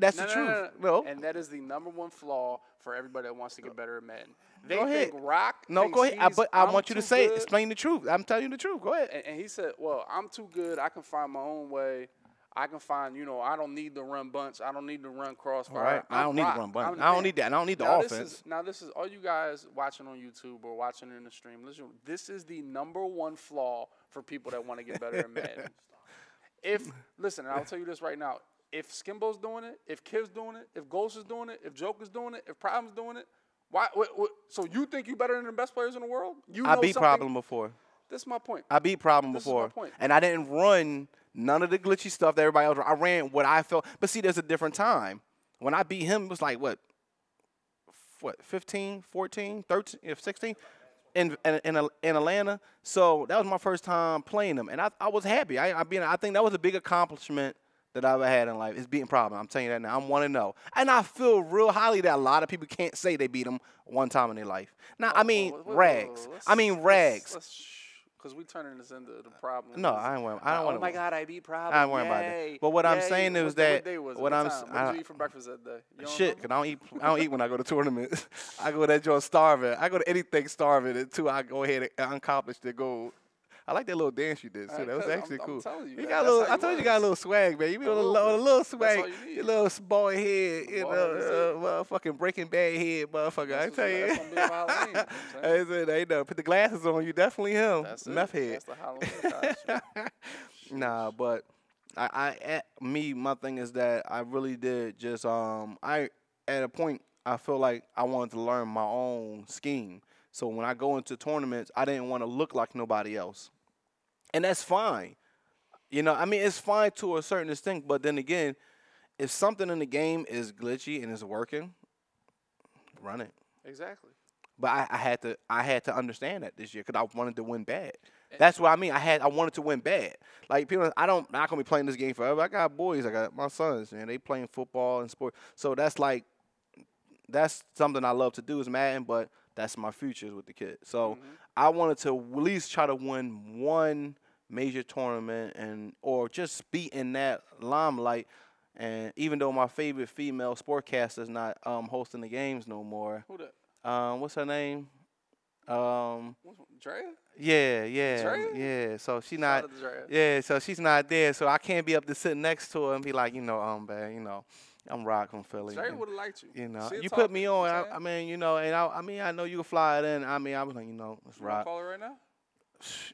that's the truth. No. And that is the number one flaw for everybody that wants to get better at Madden. They Go ahead. think Rock. No, thinks go ahead. he's, But I I'm want you to too say it. good. Explain the truth. I'm telling you the truth. Go ahead. And he said, "Well, I'm too good. I can find my own way. I can find, I don't need to run bunch. I don't need to run crossfire. All right. I don't need to Rock. run bunch. I'm I don't man. need that. I don't need the Now offense. This is all you guys watching on YouTube or watching in the stream. Listen, this is the number one flaw for people that want to get better at Madden. Listen, and I'll tell you this right now. If Skimbo's doing it, if Kiv's doing it, if Ghost is doing it, if Joker's doing it, if Problem's doing it, why? So you think you better than the best players in the world? I beat Problem before. This is my point. I beat Problem This is before. my point. And I didn't run none of the glitchy stuff that everybody else. I ran what I felt. But see, there's a different time. When I beat him, it was like, what 15, 14, 13, 16 in Atlanta. So that was my first time playing him. And I was happy. I think that was a big accomplishment that I've ever had in life is beating Problem. I'm telling you that now. I'm 1-0. And I feel real highly that a lot of people can't say they beat him one time in their life. Now, I mean, rags. Because we turning this into the Problem. No, I don't want to. Oh my God, I beat Problem. I don't worry about that. But what I'm saying is that what did you eat for breakfast that day? You don't shit, cause I don't eat when I go to tournaments. I go to that joint starving. I go to anything starving until I go ahead and accomplish the goal. I like that little dance you did too. That was actually cool. I'm telling you, you got a little. I told you got a little swag, man. You be a little swag. That's all you need. Your little boy head, motherfucking Breaking Bad head, motherfucker. I tell you. That's gonna be for Halloween. I said, they know. Put the glasses on. You definitely him. That's Meth head. That's the Halloween costume. Nah, but my thing is that I really did just at a point I feel like I wanted to learn my own scheme. So when I go into tournaments, I didn't want to look like nobody else. And that's fine. I mean, it's fine to a certain extent, but then again, if something in the game is glitchy and it's working, run it. Exactly. But I had to understand that this year because I wanted to win bad. That's what I mean. I wanted to win bad. Like people, not gonna be playing this game forever. I got boys. I got my sons, man. They playing football and sport. So that's something I love to do is Madden, but that's my futures with the kids. So I wanted to at least try to win one major tournament or just be in that limelight. And even though my favorite female sportcaster is not hosting the games no more, Who that? what's her name? Drea? Yeah, Drea? yeah. So she's Shout not. out to Drea. Yeah, so she's not there. So I can't be up to sit next to her and be like, man, I'm Rockin Philly. Drea would have liked you. You put me on. I mean, and I know you can fly it in. I mean, I was like, let's You rock. call her right now?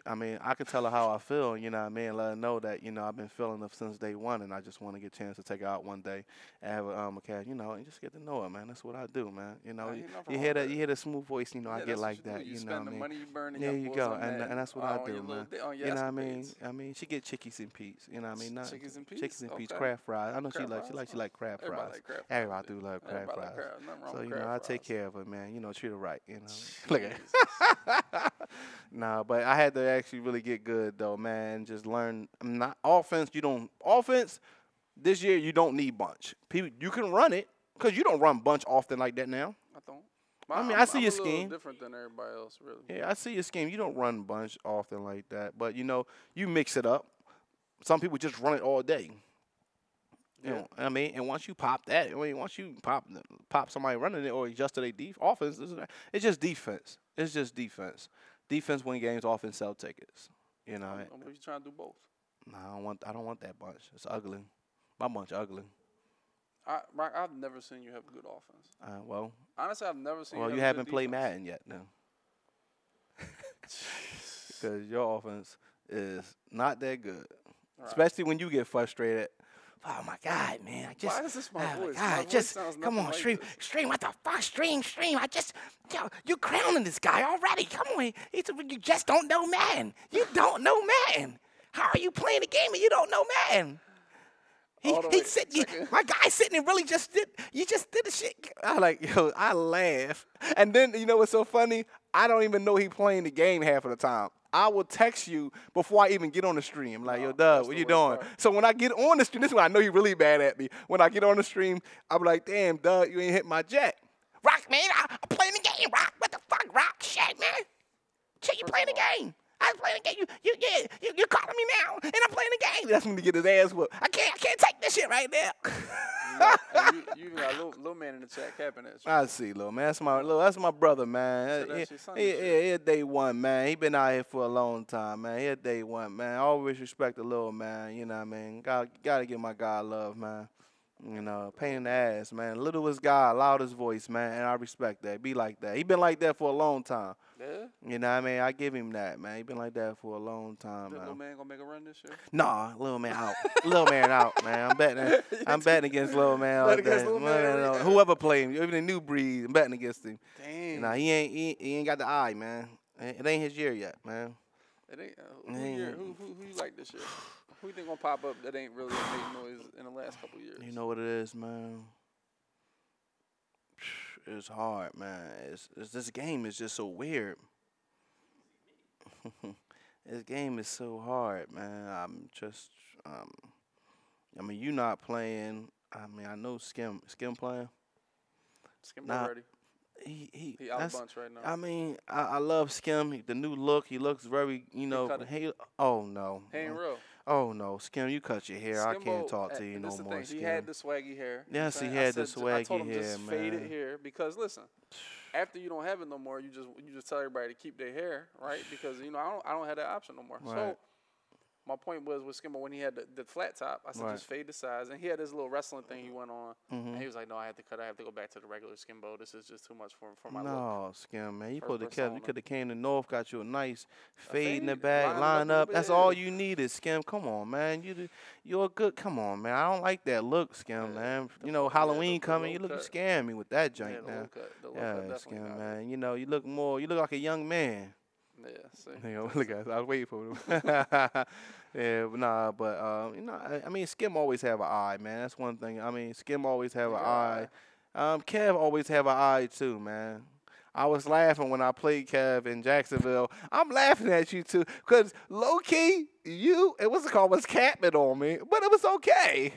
I mean, I can tell her how I feel, you know what I mean? Let her know that, I've been feeling her since day one, and I just want to get a chance to take her out one day and have a cat, and just get to know her, man. That's what I do, man. You hear the smooth voice, I get like that, you know spend what I mean? you burn There you go, and that's what I do, your man. your You know what I mean? escapades. I mean, she get chickies and peas, you know what I mean? Chickies and peas? Chickies and peas, Okay. crab fries. I know Crab she like crab Everybody fries. like crab fries. Everybody do love crab Everybody like fries. Nothing wrong So, with crab I take fries. care of her, man. Treat her right, Look at Nah, but I had to actually really get good though, man. Just learn. Not offense. Offense. This year you don't need bunch. People, you can run it because you don't run bunch often like that now. I don't. I see your I'm a scheme. little different than everybody else, really. Yeah, I see your scheme. You don't run bunch often like that, but you mix it up. Some people just run it all day. And once you pop that, once you pop somebody running it or adjust to their offense, it's just defense. It's just defense. Defense win games, offense sell tickets. What you trying to do both? No, I don't want that bunch. It's ugly. My bunch ugly. I've never seen you have a good offense. Well. Honestly, I've never seen. Well, you haven't played Madden yet, no. Because your offense is not that good, right. Especially when you get frustrated. Oh my God, man! Why is this my voice? God, come on, stream. What the fuck, stream? You crowning this guy already? Come on, you just don't know Madden. You don't know Madden. How are you playing the game and you don't know Madden? My guy sitting and really just did the shit. I laugh, and then you know what's so funny? I don't even know he playing the game half of the time. I will text you before I even get on the stream. Like, yo, Doug, what you doing? So when I get on the stream, this is when I know you're really bad at me. When I get on the stream, I'll be like, damn, Doug, you ain't hit my jack. Rock, man, I'm playing the game, Rock. What the fuck, Rock? Shit, man. Shit, you playing the game. I'm playing the game. You calling me now, and I'm playing the game. That's when he get his ass whooped. I can't take this shit right now. You even got a little man in the chat capping at you. I see, little man. That's my brother, man. He day one, man. He been out here for a long time, man. He day one, man. I always respect the little man. You know what I mean? Gotta give my guy love, man. Pain in the ass, man. Littlest guy, loudest voice, man, and I respect that. Be like that. He been like that for a long time. Yeah? You know what I mean? I give him that, man. He been like that for a long time, man. Little man gonna make a run this year? Nah, little man out. Little man out, man. I'm betting against little man all day. Whoever play him, even the new breed, I'm betting against him. Damn. He ain't got the eye, man. It ain't his year yet, man. It ain't. Who you like this year? Who you think gonna pop up that ain't really made noise in the last couple of years? You know what it is, man? It's hard, man. This game is just so weird. This game is so hard, man. You not playing. I know Skim playing. Skim ready. He out of bunch right now. I love Skim. The new look. He looks very, oh no. He ain't real. Oh no, Skim, you cut your hair. I can't talk to you no more. He had the swaggy hair. Yes, he had the swaggy hair, man. I told him just fade it here because listen, after you don't have it no more, you just tell everybody to keep their hair, right? Because I don't have that option no more. Right. So my point was with Skimbo when he had the flat top, I said just fade the sides, and he had this little wrestling thing he went on, and he was like, no, I have to cut. I have to go back to the regular Skimbo. This is just too much for my look. No, Skim, man, you could have came to North, got you a nice fade in the back, line up. That's all you needed, Skim. Come on, man, you're good. Come on, man. I don't like that look, Skim, man. Halloween coming, you look scaring me with that joint now. Yeah, Skim, man. You look like a young man. Yeah, see. Look at I was waiting for him. Skim always have an eye, man. That's one thing. Skim always have an eye. Kev always have an eye too, man. I was laughing when I played Kev in Jacksonville. I'm laughing at you too, cause low key it was capping on me, but it was okay.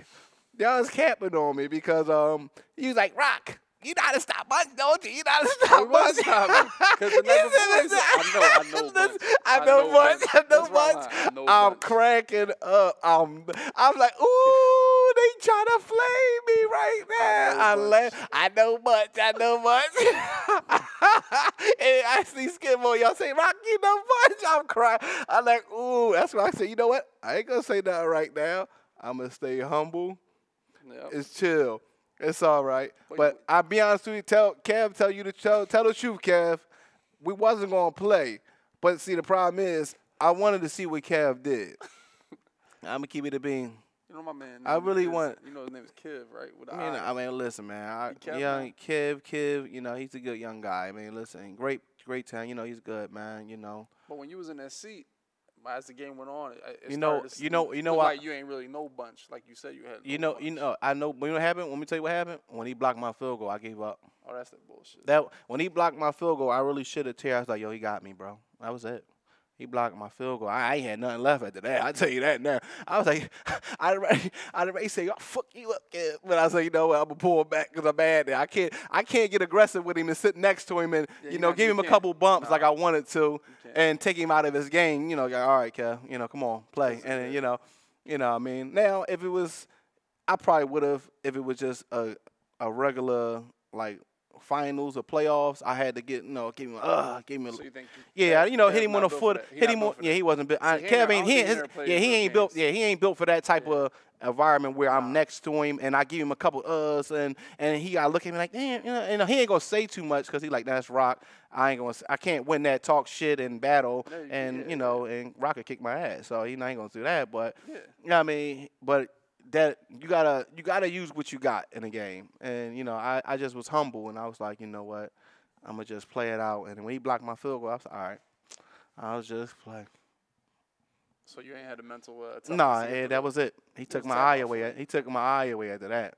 Y'all was capping on me because you was like, Rock, you gotta stop Bunch, don't you? You gotta stop Bunch. Because the night before he said, I know Bunch. I'm cracking up. I'm like, ooh, they trying to flame me right now. I know Bunch. And I see Skimbo, y'all say, Rock, you know Bunch. I'm crying. I'm like, ooh, that's why I said, you know what? I ain't gonna say nothing right now. I'm gonna stay humble. Yep. It's chill. It's all right. But I'll be honest with you. Tell you tell the truth, Kev. We wasn't gonna play. But see, the problem is, I wanted to see what Kev did. I'm gonna keep it a bean. You know my man. I really want. You know his name is Kiv, right? I mean, listen, man. Kev. You know, he's a good young guy. I mean, listen, great talent. You know, he's good, man. You know. But when you was in that seat, as the game went on, you know what? Like you ain't really no Bunch, like you said you had. I know. When what happened? Let me tell you what happened. When he blocked my field goal, I gave up. Oh, that's that bullshit. When he blocked my field goal, I really should have teared. I was like, yo, he got me, bro. That was it. He blocked my field goal. I ain't had nothing left after that. I tell you that now. I was like, I'd already say, "Oh, fuck you up, kid." But I was like, you know what? I'm gonna pull back because I'm mad. I can't get aggressive with him and sit next to him and give him a couple bumps like I wanted to and take him out of his game. You know, like, all right, Kev. You know, come on, play. And you know, I mean, now if it was, I probably would have if it was just a regular like finals or playoffs, I had to give him So you think hit him on the foot, hit him on. Yeah, he wasn't built. He ain't built for that type of environment where I'm next to him and I give him a couple and he got to look at me like, damn, he ain't gonna say too much because he like, that's Rock. I can't win that talk shit and battle and Rock could kick my ass, so he ain't gonna do that. But I mean, but. That you gotta use what you got in a game, and I just was humble and I was like, you know what, I'm gonna just play it out. And when he blocked my field goal, I was like, all right, I was just like, so you ain't had a mental. That was it. He took my eye away. He took my eye away after that.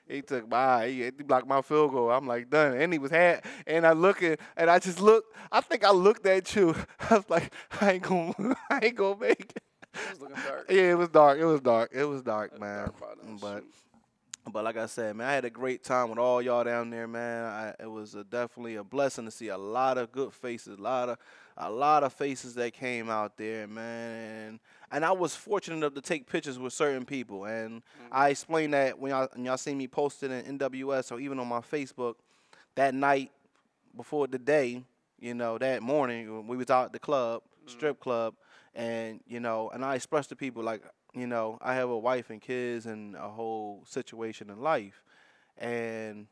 He took my eye. He blocked my field goal. I'm like done. And he was and I just looked. I think I looked at you. I was like, I ain't gonna make it. It was looking dark. Yeah, it was dark, man. But like I said, man, I had a great time with all y'all down there, man. It was definitely a blessing to see a lot of good faces, a lot of faces that came out there, man. And I was fortunate enough to take pictures with certain people, and I explained that when y'all see me posted in NWS or even on my Facebook that night before the day, that morning when we was out at the club, strip club. And, and I expressed to people like, I have a wife and kids and a whole situation in life. And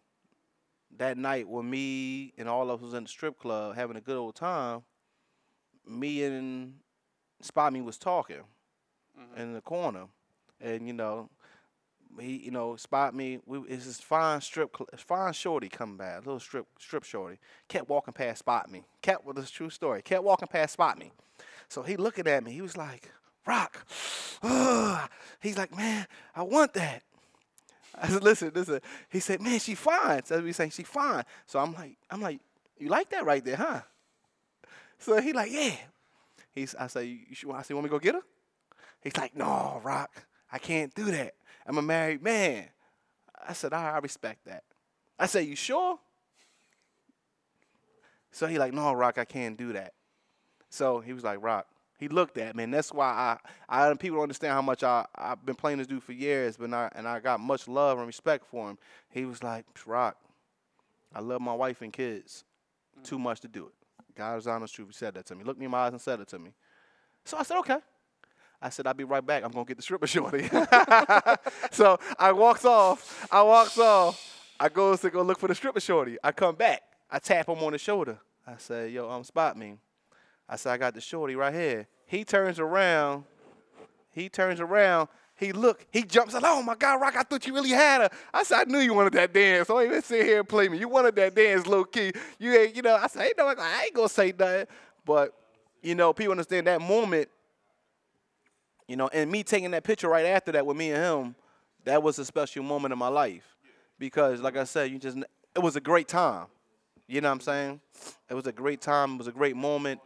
that night when me and all of us was in the strip club having a good old time, me and Spot Me was talking in the corner. And, he, Spot Me, it's this fine shorty coming by, a little strip shorty. Kept walking past Spot Me. This is a true story. Kept walking past Spot Me. So he looking at me. He was like, Rock. He's like, man, I want that. I said, listen. He said, man, she fine. So we saying she fine. So I'm like, you like that right there, huh? So he like, yeah. I said, you want me to go get her? He's like, no, Rock, I can't do that. I'm a married man. I said, I respect that. I said, you sure? So he like, no, Rock, I can't do that. So he was like, Rock. He looked at me, and that's why people don't understand how much I've been playing this dude for years, and I got much love and respect for him. He was like, Rock, I love my wife and kids too much to do it. God is honest truth. He said that to me. Looked me in my eyes and said it to me. So I said, okay. I said, I'll be right back. I'm going to get the stripper shorty. So I walks off. I goes to go look for the stripper shorty. I come back. I tap him on the shoulder. I said, yo, Spot Me. I said, I got the shorty right here. He turns around. He jumps up. Oh, my God, Rock, I thought you really had her. I said, I knew you wanted that dance. So don't even sit here and play me. You wanted that dance low key. You ain't, I said, hey, no, I ain't going to say nothing. But, people understand that moment, and me taking that picture right after that with me and him, that was a special moment in my life. Because, like I said, it was a great time. You know what I'm saying? It was a great time. It was a great moment.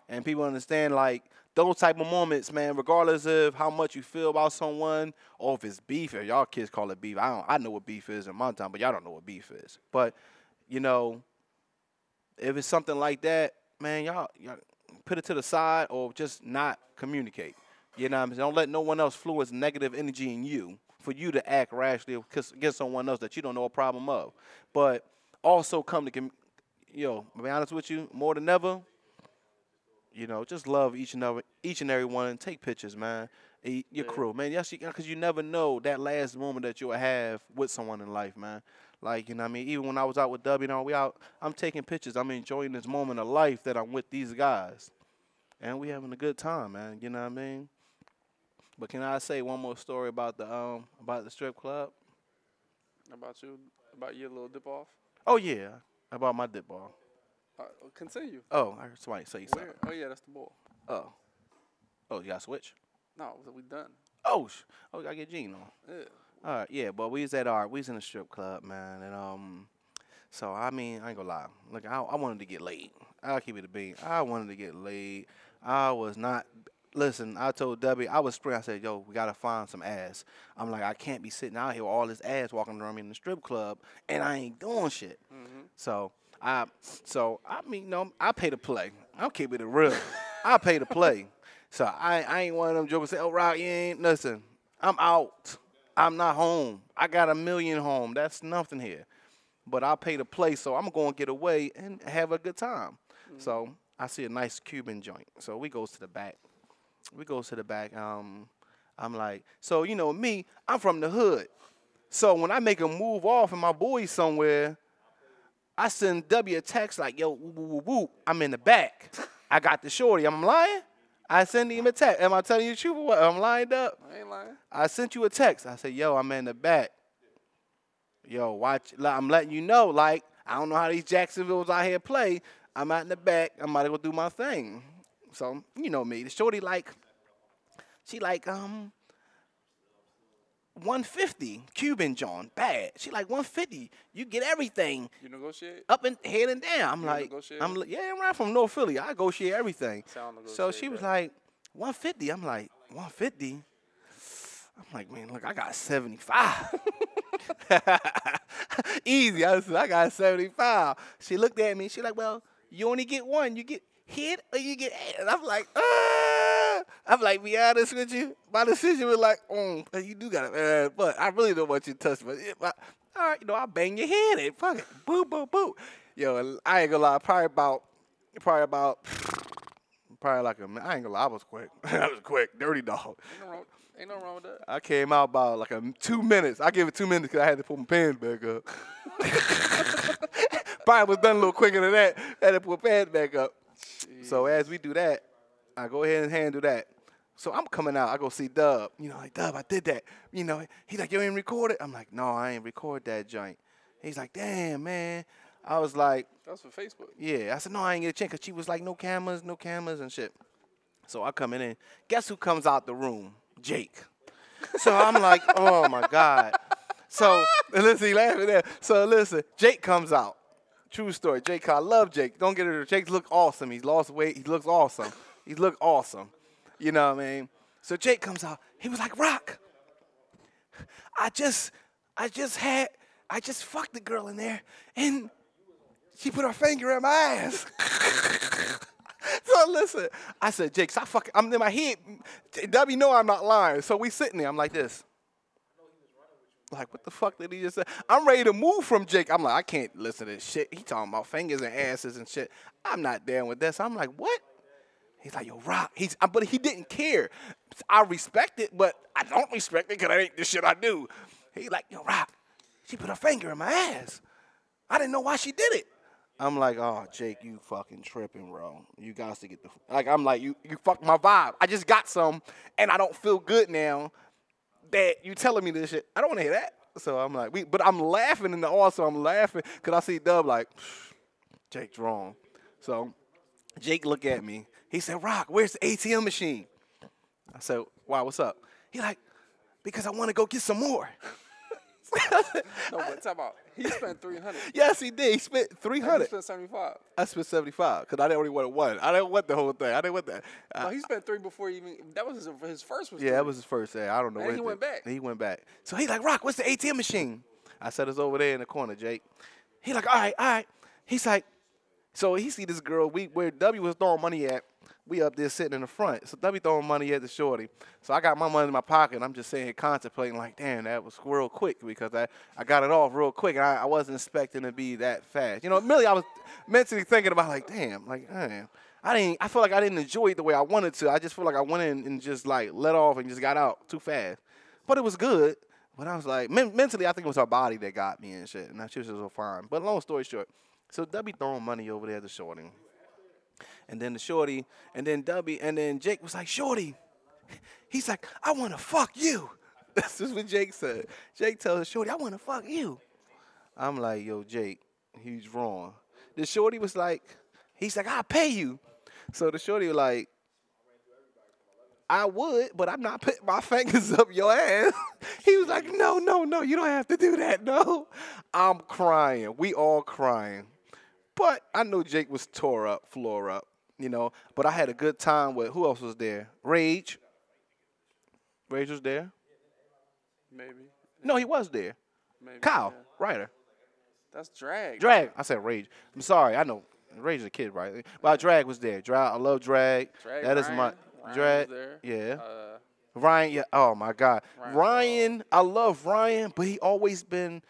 And people understand, like, those type of moments, man, regardless of how much you feel about someone or if it's beef, or y'all kids call it beef. I know what beef is in my time, but y'all don't know what beef is. But, you know, if it's something like that, man, y'all put it to the side or just not communicate. You know what I'm saying? Don't let no one else fluence negative energy in you for you to act rashly against someone else that you don't know a problem of. But also come to, to be honest with you, more than ever, just love each and every one and take pictures, man. Your crew, man. Yes, because you never know that last moment that you'll have with someone in life, man. Like, what I mean? Even when I was out with W, I'm taking pictures. I'm enjoying this moment of life that I'm with these guys. And we having a good time, man. You know what I mean? But can I say one more story about the strip club? About your little dip off? Oh, yeah. About my dip off. Continue. Oh, I heard somebody say something. Oh, yeah, that's the ball. Oh, you got to switch? No, we done. Oh, I got to get Gene on. Yeah. All right, yeah, but we was in the strip club, man, and so I ain't gonna lie. Look, I wanted to get laid. I'll keep it a bean. I wanted to get laid. I was not. Listen, I told Debbie, I was spraying. I said, yo, we gotta find some ass. I'm like, I can't be sitting out here with all this ass walking around me in the strip club, and I ain't doing shit. Mm-hmm. So I pay to play. I'll keep it real. I pay to play. So I ain't one of them jokers say, oh, Rock, you ain't. Listen, I'm out. I'm not home. I got $1 million home. That's nothing here. But I pay to play, so I'm going to get away and have a good time. Mm-hmm. So I see a nice Cuban joint. So we goes to the back. I'm like, so, me, I'm from the hood. So when I make a move off and my boy's somewhere, I send W a text like, yo, woo, woo, woo, woo. I'm in the back. I got the shorty. I'm lying? I send him a text. Am I telling you the truth or what? I'm lined up. I ain't lying. I sent you a text. I said, yo, I'm in the back. Yo, watch. I'm letting you know, like, I don't know how these Jacksonvilles out here play. I'm out in the back. I'm about to go do my thing. So, you know me. The shorty, she 150. Cuban John. Bad. She 150. You get everything. You negotiate? Up and head and down. I'm right from North Philly. I negotiate everything. So she was like, 150. I'm like, 150? I'm like, man, look, I got 75. Easy. I said, I got 75. She looked at me. She like, well, you only get one. You get hit or you get ass. I'm like, I'm like, be honest with you. My decision was like, you do got it, but I really don't want you to touch me. All right, I'll bang your head in. Fuck it. Boo, boo, boo. Yo, I ain't gonna lie. Probably like I ain't gonna lie. I was quick. I was quick. Dirty dog. Ain't no wrong with that. I came out about 2 minutes. I gave it 2 minutes because I had to put my pants back up. Probably was done a little quicker than that. I had to put my pants back up. Jeez. So as we do that, I go ahead and handle that. So I'm coming out. I go see Dub. Like, Dub, I did that. He's like, you ain't record it? I'm like, no, I ain't record that joint. He's like, damn, man. I was like. That's for Facebook. Yeah. I said, no, I ain't get a chance because she was like, no cameras and shit. So I come in. Guess who comes out the room? Jake. So I'm like, oh, my God. So, listen, he laughing there. So, listen, Jake comes out. True story. Jake, I love Jake. Don't get it. Jake look awesome. He's lost weight. He looks awesome. He look awesome. You know what I mean? So Jake comes out. He was like, Rock, I just fucked the girl in there, and she put her finger in my ass. So listen, I said, Jake, stop fucking. I'm in my head. W know I'm not lying. So we sitting there. I'm like this. Like, what the fuck did he just say? I'm ready to move from Jake. I'm like, I can't listen to this shit. He talking about fingers and asses and shit. I'm not down with that. So I'm like, what? He's like, yo, Rock. But he didn't care. I respect it, but I don't respect it because that ain't the shit I do. He like, yo, Rock, she put her finger in my ass. I didn't know why she did it. I'm like, oh, Jake, you fucking tripping, bro. You guys to get the I'm like, you fucked my vibe. I just got some, and I don't feel good now that you telling me this shit. I don't want to hear that. So I'm like, but I'm laughing in the also. I'm laughing because I see Dub like, Jake's wrong. So Jake look at me. He said, Rock, where's the ATM machine? I said, wow, what's up? He like, because I want to go get some more. No, but talk about, He spent 300. Yes, he did. He spent 300. He spent 75. I spent 75 because I only wanted one. I didn't want the whole thing. I didn't want that. No, he spent 3 before he even. That was his first. Was yeah, 3. that was his first day. I don't know. And he went back. He went back. So he's like, Rock, what's the ATM machine? I said, it's over there in the corner, Jake. He like, all right. He's like, so he see this girl. Where W was throwing money at. We up there sitting in the front. So W throwing money at the shorty. So I got my money in my pocket. And I'm just sitting here contemplating like, damn, that was real quick because I got it off real quick. And I wasn't expecting to be that fast. You know, really, I was mentally thinking about like, damn, I feel like I didn't enjoy it the way I wanted to. I just feel like I went in and just like let off and just got out too fast. But it was good. But I was like, mentally, I think it was her body that got me and shit. And she was so fine. But long story short, so W throwing money over there at the shorty. And then the shorty, and then W, and then Jake was like, Shorty. He's like, I want to fuck you. That's just what Jake said. Jake tells the shorty, I want to fuck you. I'm like, yo, Jake, he's wrong. The shorty was like, he's like, I'll pay you. So the shorty was like, I would, but I'm not putting my fingers up your ass. He was like, no, you don't have to do that, no. I'm crying. We all crying. But I know Jake was floor up, you know. But I had a good time with, who else was there? Rage. Rage was there? Maybe. No, he was there. Maybe. Kyle, Yeah. Ryder. That's Drag. Drag. I said Rage. I'm sorry. I know. Rage is a kid, right? But Drag was there. I love Drag. That is my Drag. Was there. Yeah. Ryan. Yeah. Oh my God. Ryan. I love Ryan, but he always been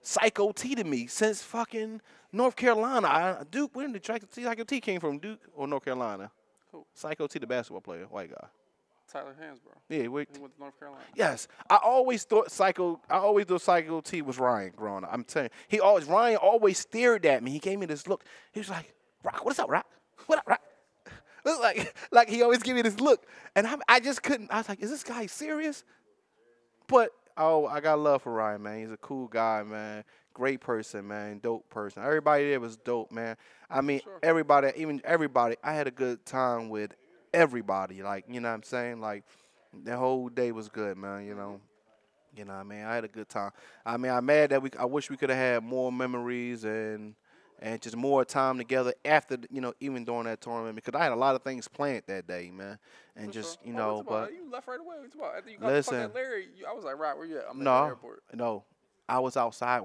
Psycho T to me since fucking North Carolina. Duke. Where did Psycho T came from? Duke or North Carolina? Who? Psycho T, the basketball player, white guy. Tyler Hansbrough. Yeah, He went to North Carolina. Yes, I always thought Psycho T was Ryan growing up. I'm telling you, Ryan always stared at me. He gave me this look. He was like, Rock, what's up, Rock? What up, Rock? Like he always give me this look, and I just couldn't. I was like, is this guy serious? But I got love for Ryan, man. He's a cool guy, man. Great person, man. Dope person. Everybody there was dope, man. I mean, Sure. everybody. I had a good time with everybody. Like, you know what I'm saying? Like, the whole day was good, man. You know what I mean? I had a good time. I mean, I'm mad that I wish we could have had more memories and just more time together after, you know, even during that tournament, because I had a lot of things planned that day, man. And For just, sure. you know, but you left right away. After you got listen, the fuck at Larry, I was like, right, where you at? I'm at the no, airport. no. I was outside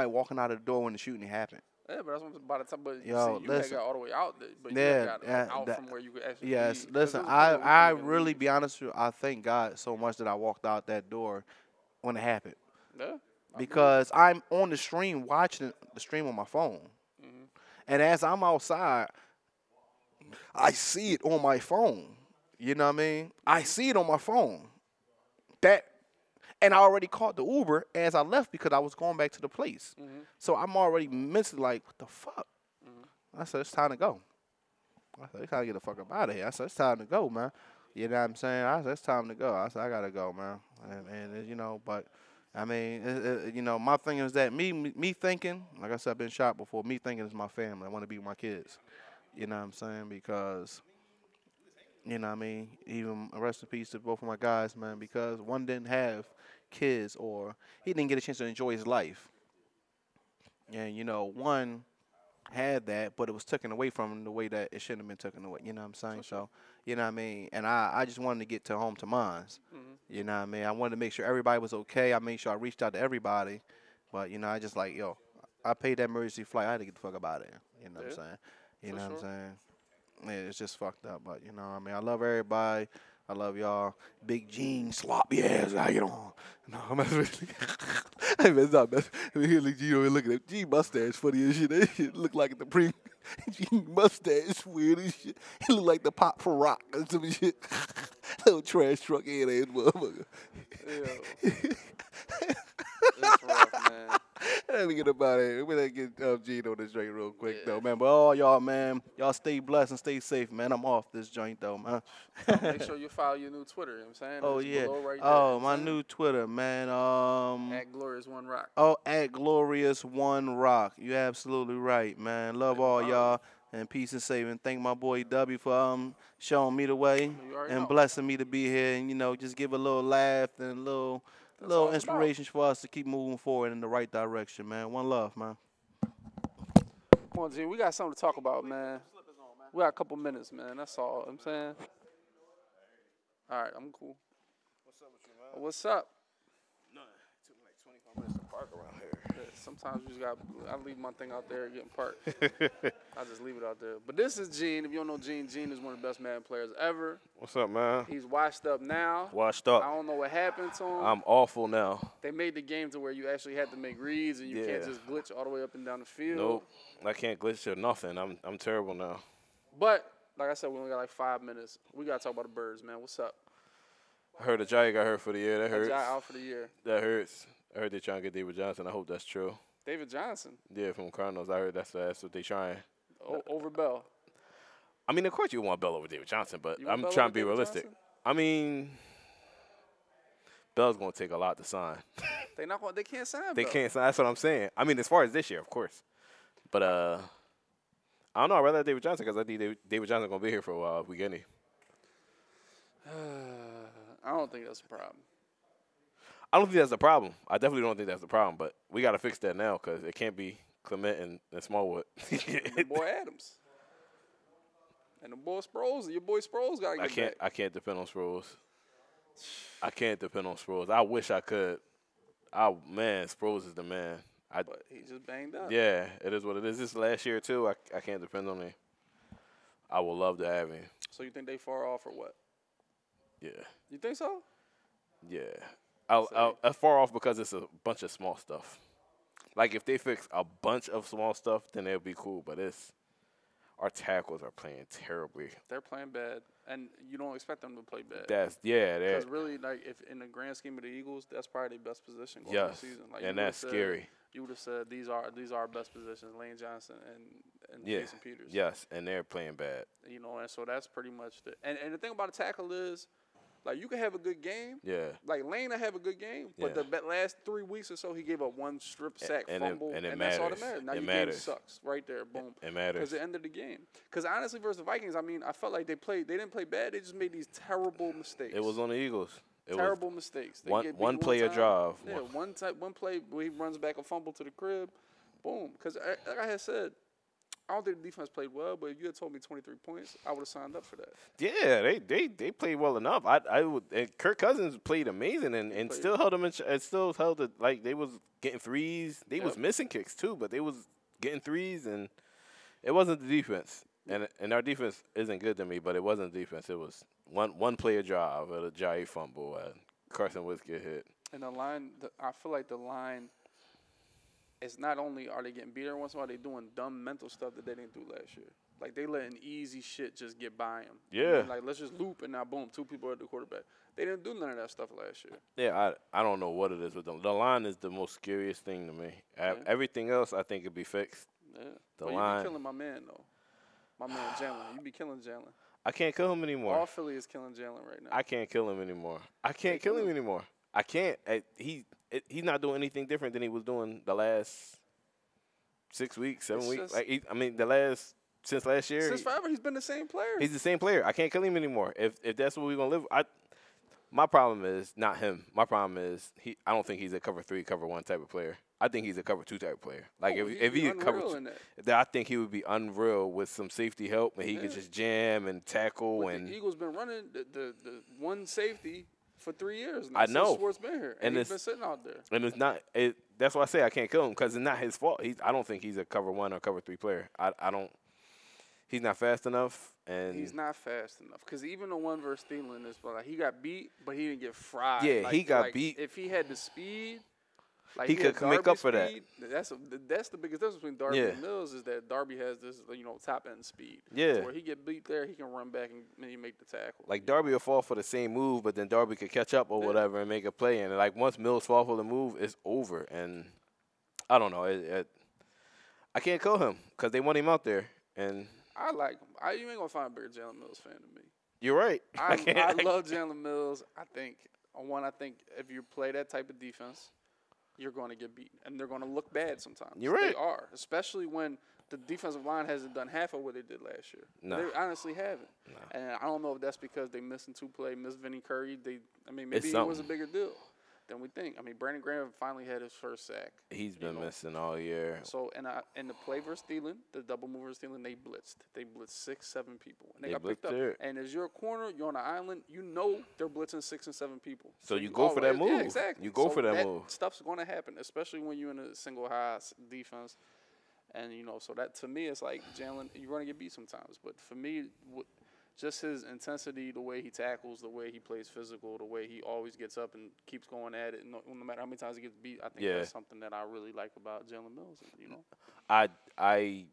walking out of the door when the shooting happened. Yeah, but that's by the time. But Yo, see, you had got all the way out there, but Yeah, you got out from where you could actually. Yes, leave. listen, It was cool. I really, be honest with you, I thank God so much that I walked out that door when it happened. Yeah. Because I'm on the stream watching the stream on my phone. Mm-hmm. And as I'm outside, I see it on my phone. You know what I mean? I see it on my phone. And I already called the Uber as I left because I was going back to the place. Mm-hmm. So I'm already mentally like, what the fuck? Mm-hmm. I said, it's time to go. I said, it's time to get the fuck up out of here. I said, it's time to go, man. You know what I'm saying? I said, it's time to go. I said, I got to go, man. And you know, but, I mean, you know, my thing is that me thinking, like I said, I've been shot before, me thinking is my family. I want to be with my kids. You know what I'm saying? Because, you know what I mean? Even rest in peace to both of my guys, man, because one didn't have kids or he didn't get a chance to enjoy his life. And, you know, one had that, but it was taken away from him the way that it shouldn't have been taken away. You know what I'm saying? So, you know what I mean? And I just wanted to get to home to mines. Mm-hmm. You know what I mean? I wanted to make sure everybody was okay. I made sure I reached out to everybody. But, you know, I just like, yo, I paid that emergency flight. I had to get the fuck up out of there. You know what I'm saying? You know what I'm saying? Yeah, it's just fucked up. But, you know what I mean? I love everybody. I love y'all. Big Gene, sloppy ass. How you doing? No, I'm messing with you. Hey, man, stop messing. You know, look at that Gene mustache funny as shit. That shit look like the Gene mustache weird as shit. He look like the pop for rock or some shit. Little trash truck head ass motherfucker. It's rough, man. Let me get up out of here. We're going to get Gene on this joint real quick, though, man. But all y'all, man, y'all stay blessed and stay safe, man. I'm off this joint, though, man. Make sure you follow your new Twitter, you know what I'm saying? Oh, It's yeah. below right Oh, there, my new Twitter, man. At Glorious One Rock. Oh, at Glorious One Rock. You're absolutely right, man. Love all y'all. And peace and saving. Thank my boy W for showing me the way and blessing me to be here and, you know, just give a little laugh and a little A That's all little it's about. inspiration for us to keep moving forward in the right direction, man. One love, man. Come on, G. We got something to talk about, man. We got a couple minutes, man. That's all. I'm saying. All right, I'm cool. What's up with you, man? What's up? None. It took me like 25 minutes to park around here. Yeah, sometimes you just got. I leave my thing out there getting parked. I just leave it out there. But this is Gene. If you don't know Gene, Gene is one of the best Madden players ever. What's up, man? He's washed up now. Washed up. I don't know what happened to him. I'm awful now. They made the game to where you actually had to make reads and you can't just glitch all the way up and down the field. Nope. I can't glitch or nothing. I'm terrible now. But like I said, we only got like 5 minutes. We gotta talk about the Birds, man. What's up? I heard Ajayi got hurt for the year. That hurts. Ajayi out for the year. That hurts. I heard they're trying to get David Johnson. I hope that's true. David Johnson. Yeah, from Cardinals. I heard that's what they trying. Over Bell. I mean, of course you want Bell over David Johnson, but I'm Bell trying over to be David realistic. Johnson? I mean, Bell's going to take a lot to sign. They can't sign They Bell. can't sign. That's what I'm saying. I mean, as far as this year, of course. But I don't know. I'd rather have David Johnson because I think David Johnson going to be here for a while if we get him. I don't think that's a problem. I don't think that's the problem. I definitely don't think that's the problem, but we got to fix that now because it can't be Clement and Smallwood. Your boy Adams. And the boy Sproles. Your boy Sproles got to get back. I can't depend on Sproles. I can't depend on Sproles. I wish I could. Man, Sproles is the man. But he just banged up. Yeah, it is what it is. This last year, too, I can't depend on him. I would love to have him. So you think they far off or what? Yeah. You think so? Yeah. I'll far off because it's a bunch of small stuff. Like, if they fix a bunch of small stuff, then it'll be cool. But our tackles are playing terribly. They're playing bad, and you don't expect them to play bad. Because really, like, if in the grand scheme of the Eagles, that's probably their best position going into the season. Like, and that's scary. You would have said these are our best positions: Lane Johnson and Jason Peters. Yes, and they're playing bad. You know, and so that's pretty much and the thing about a tackle is, like, you can have a good game. Yeah. Like, Lane will have a good game, but the last 3 weeks or so, he gave up one strip sack fumble, and that's all that matters. Now your game sucks right there, boom. It matters. Because it ended the game. Because honestly, versus the Vikings, I mean, I felt like they didn't play bad. They just made these terrible mistakes. It was on the Eagles. Terrible mistakes. They One play a drive. Yeah, one play where he runs back a fumble to the crib, boom. Because like I had said, I don't think the defense played well, but if you had told me 23 points, I would have signed up for that. Yeah, they played well enough. I would. And Kirk Cousins played amazing and still held them. It still held it like they was getting threes. They was missing kicks too, but they was getting threes, and it wasn't the defense. And our defense isn't good to me, but it wasn't defense. It was one player drive, a Ajayi fumble, Carson Wentz get hit. And the line, I feel like the line. It's not only are they getting beat every once in a while, they doing dumb mental stuff that they didn't do last year. Like, they letting easy shit just get by them. Yeah. And like, let's just loop, and now, boom, 2 people at the quarterback. They didn't do none of that stuff last year. Yeah, I don't know what it is with them. The line is the most scariest thing to me. Everything else, I think, could be fixed. Yeah. The line. You be killing my man, though. My man, Jalen. You be killing Jalen. I can't kill him anymore. All Philly is killing Jalen right now. I can't kill him anymore. I can't kill him anymore. I can't. He's not doing anything different than he was doing the last 6 weeks, 7 weeks. Since last year. Since forever, he's been the same player. He's the same player. I can't kill him anymore. If that's what we're gonna live, my problem is not him. My problem is I don't think he's a cover 3, cover 1 type of player. I think he's a cover 2 type of player. Like if he cover 2, I think he would be unreal with some safety help, and he could just jam and tackle. But and the Eagles been running the one safety for 3 years now. I know. Since Schwartz been here, and he's been sitting out there. And it's not. That's why I say I can't kill him because it's not his fault. I don't think he's a cover 1 or cover 3 player. I don't. He's not fast enough, and he's not fast enough. Because even the one versus Thielen is like he got beat, but he didn't get fried. Yeah, he got beat. If he had the speed, like he could make up for that. That's the biggest difference between Darby and Mills is that Darby has this top end speed. Yeah, so where he get beat there, he can run back and he make the tackle. Like Darby will fall for the same move, but then Darby could catch up or whatever and make a play. And like once Mills fall for the move, it's over. And I don't know. I can't kill him because they want him out there. And I like him. You ain't gonna find a bigger Jalen Mills fan than me. You're right. I love Jalen Mills. I think if you play that type of defense, you're going to get beat, and they're going to look bad sometimes. You're right. They are, especially when the defensive line hasn't done half of what they did last year. No. They honestly haven't. No. And I don't know if that's because they missed Vinny Curry. Maybe it was a bigger deal. than we think. I mean, Brandon Graham finally had his first sack. He's been missing all year. So, and the play versus Thielen, the double move versus Thielen, they blitzed. They blitzed 6, 7 people. And they got picked up. There. And as you're a corner, you're on an island, you know they're blitzing 6 and 7 people. So you go for that move. Yeah, exactly. You go for that move. Stuff's going to happen, especially when you're in a single high defense. And, so that to me, it's like Jalen, you're going to get beat sometimes. But for me, just his intensity, the way he tackles, the way he plays physical, the way he always gets up and keeps going at it, no matter how many times he gets beat, I think that's something that I really like about Jalen Mills. I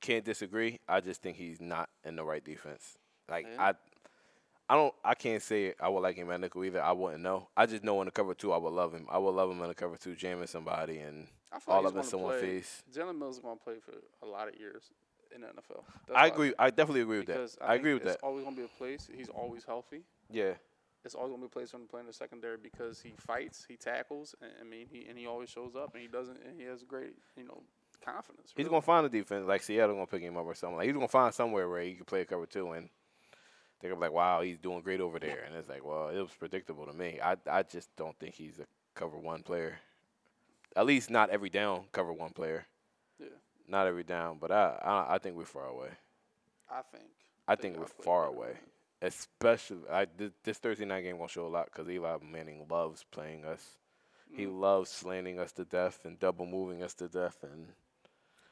can't disagree. I just think he's not in the right defense. Like I can't say I would like him at nickel either. I wouldn't know. I just know in the cover 2 I would love him. I would love him in the cover 2, jamming somebody and all of it in someone's face. Jalen Mills is going to play for a lot of years in the NFL. I agree. I definitely agree with that. I agree with that. It's always going to be a place. He's always healthy. Yeah. It's always going to be a place when playing the secondary because he fights, he tackles, and he always shows up, and he has great, confidence. He's going to find a defense. Like Seattle going to pick him up or something. Like, he's going to find somewhere where he can play a cover 2, and they're going to be like, wow, he's doing great over there. And it's like, well, it was predictable to me. I just don't think he's a cover 1 player. At least not every down cover 1 player. Yeah. Not every down, but I think we're far away. I think we're far away. Especially, this Thursday night game won't show a lot because Eli Manning loves playing us. He loves slanting us to death and double moving us to death. And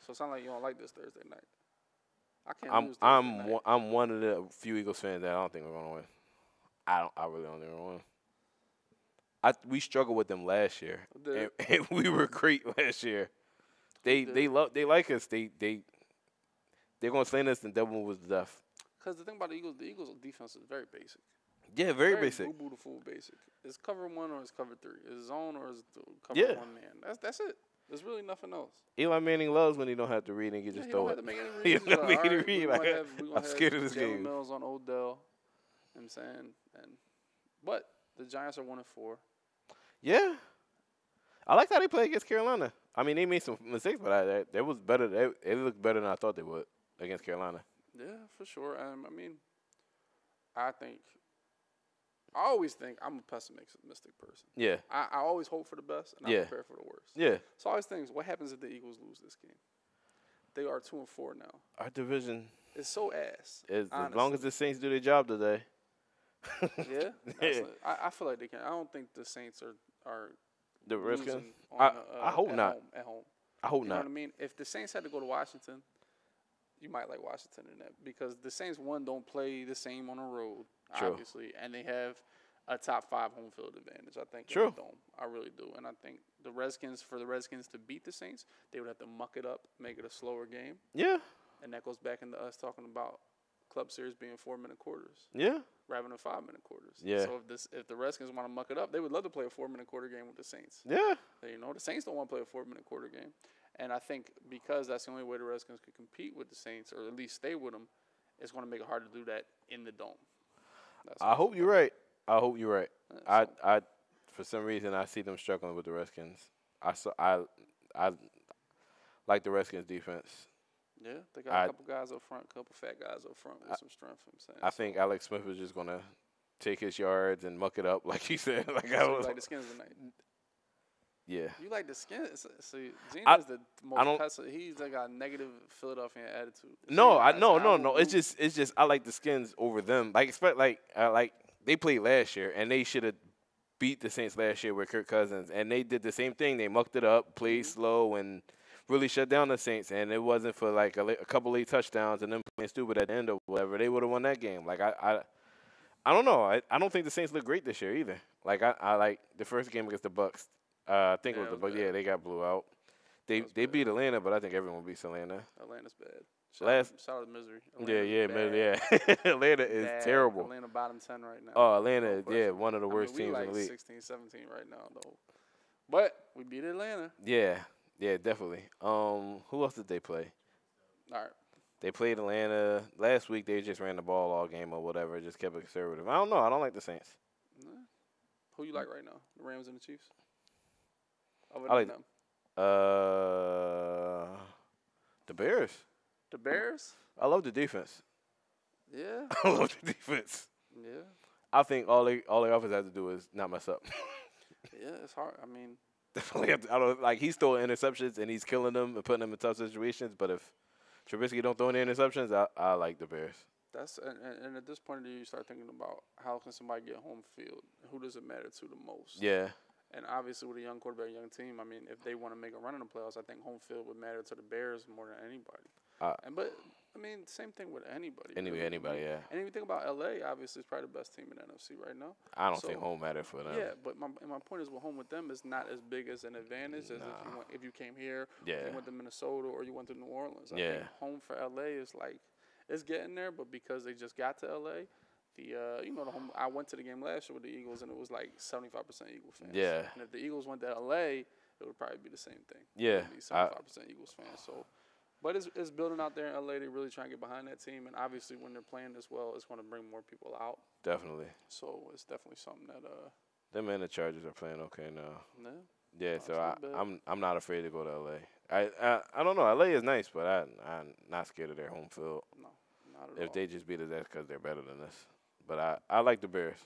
so it sounds like you don't like this Thursday night. I can't lose Thursday night. I'm one of the few Eagles fans that I don't think we're gonna win. I really don't think we're gonna win. We struggled with them last year, and we were great last year. They like us. They're gonna slant us and double move us to death. Because the thing about the Eagles' defense is very basic. Yeah, very basic. Beautiful basic. It's cover 1 or it's cover 3. It's zone or it's cover 1 man. That's it. There's really nothing else. Eli Manning loves when he don't have to read and he just throw it. He don't have to make any reads. He don't have to read. I'm scared of this game. Jalen Mills on Odell. You know what I'm saying? But the Giants are 1-4. Yeah. I like how they play against Carolina. I mean, they made some mistakes, but they was better. They looked better than I thought they would against Carolina. Yeah, for sure. I always think I'm a pessimistic person. Yeah. I always hope for the best, and I prepare for the worst. Yeah. So I always think, what happens if the Eagles lose this game? They are 2-4 now. Our division is so ass. As long as the Saints do their job today. Yeah. I feel like they can. I don't think the Saints are the Redskins. I hope not. At home. I hope not. You know what I mean? If the Saints had to go to Washington, you might like Washington in that because the Saints don't play the same on the road, obviously, and they have a top 5 home field advantage. I think in the Dome. I really do, and I think the Redskins to beat the Saints, they would have to muck it up, make it a slower game. Yeah, and that goes back into us talking about Club Series being 4-minute quarters. Yeah, rather than 5-minute quarters. Yeah. So if the Redskins want to muck it up, they would love to play a 4-minute quarter game with the Saints. Yeah. The Saints don't want to play a 4-minute quarter game. And I think because that's the only way the Redskins could compete with the Saints, or at least stay with them, it's going to make it hard to do that in the Dome. I hope you're right. I hope you're right. I for some reason I see them struggling with the Redskins. I like the Redskins defense. Yeah, they got a couple guys up front, a couple fat guys up front with some strength. I think Alex Smith is just going to take his yards and muck it up, like he said. Like the Skins tonight. Yeah. You like the Skins? See, Gino's the most pessimist. He's like a negative Philadelphia attitude. No. It's just I like the Skins over them. Like they played last year and they should have beat the Saints last year with Kirk Cousins, and they did the same thing. They mucked it up, played slow, and really shut down the Saints. And it wasn't for like a couple late touchdowns and them playing stupid at the end or whatever. They would have won that game. Like I don't know. I don't think the Saints look great this year either. Like I like the first game against the Bucks. I think it was the Bucks. Yeah, they got blew out. They beat Atlanta, but I think everyone beats Atlanta. Atlanta's bad. Shout out to Misery. Atlanta is terrible. Atlanta bottom 10 right now. Oh, Atlanta, one of the worst teams in the league. 16, 17 right now, though. But we beat Atlanta. Yeah, definitely. Who else did they play? All right. They played Atlanta. Last week they just ran the ball all game or whatever, just kept it conservative. I don't know. I don't like the Saints. Who you like right now? The Rams and the Chiefs? I like them. The Bears. The Bears? I love the defense. Yeah. I love the defense. Yeah. I think all they offense has to do is not mess up. Yeah, it's hard. I mean, Definitely, I don't like he's throwing interceptions and he's killing them and putting them in tough situations. But if Trubisky don't throw any interceptions, I like the Bears. that's and at this point, you start thinking about how can somebody get home field? Who does it matter to the most? Yeah, And obviously, with a young quarterback, young team, I mean, if they want to make a run in the playoffs, I think home field would matter to the Bears more than anybody. But I mean, same thing with anybody. Really. anybody, yeah. And if you think about LA, obviously, it's probably the best team in the NFC right now. I don't think home matter for them. Yeah, but my point is, well, home with them is not as big as an advantage as if you came here, if you went to Minnesota or you went to New Orleans. I think home for LA is like it's getting there, but because they just got to LA. The home. I went to the game last year with the Eagles, and it was like 75% Eagle fans. Yeah. And if the Eagles went to LA, it would probably be the same thing. Yeah. 75% Eagles fans. So, but it's building out there in LA. They really trying to get behind that team, and obviously when they're playing this well, it's going to bring more people out. Definitely. So it's definitely something that them and the Chargers are playing okay now. Yeah. Yeah. So I'm not afraid to go to LA. I don't know. LA is nice, but I'm not scared of their home field. No, not at all. If they just beat us, that's because they're better than us. But I like the Bears.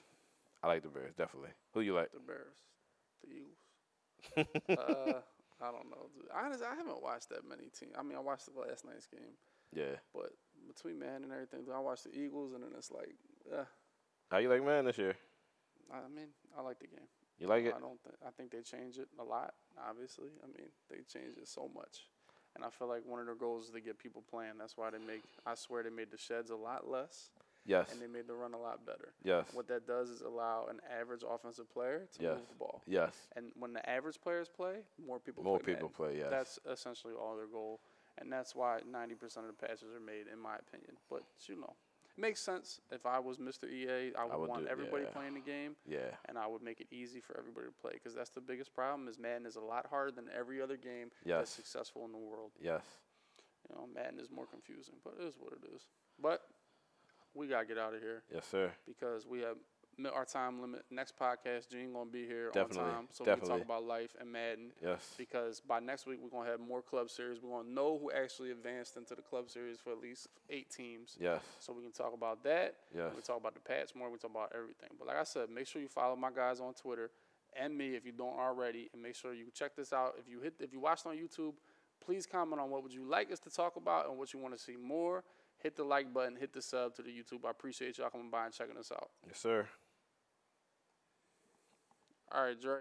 I like the Bears, definitely. Who you like? The Bears. The Eagles. I don't know. Honestly, I haven't watched that many teams. I mean, I watched the last night's game. Yeah. But between Madden and everything, I watched the Eagles, and then it's like, How you like Madden this year? I mean, I like the game. You like it? I think they changed it a lot, obviously. I mean, they changed it so much. And I feel like one of their goals is to get people playing. That's why I swear they made the sheds a lot less. Yes. And they made the run a lot better. Yes. What that does is allow an average offensive player to move the ball. Yes. And when the average players play, more people play, yes. That's essentially all their goal. And that's why 90% of the passes are made, in my opinion. But, it makes sense. If I was Mr. EA, I would want everybody playing the game. Yeah. And I would make it easy for everybody to play. Because that's the biggest problem is Madden is a lot harder than every other game that's successful in the world. Yes. Madden is more confusing. But it is what it is. But we got to get out of here. Yes, sir. Because we have our time limit. Next podcast, Gene going to be here on time. So we can talk about life and Madden. Yes. Because by next week, we're going to have more club series. We're going to know who actually advanced into the club series for at least 8 teams. Yes. So we can talk about that. Yes. We can talk about the patch more. We can talk about everything. But like I said, make sure you follow my guys on Twitter and me if you don't already. And make sure you check this out. If you watched on YouTube, please comment on what would you like us to talk about and what you want to see more. Hit the like button, hit the sub to the YouTube. I appreciate y'all coming by and checking us out. Yes, sir. All right, Dre.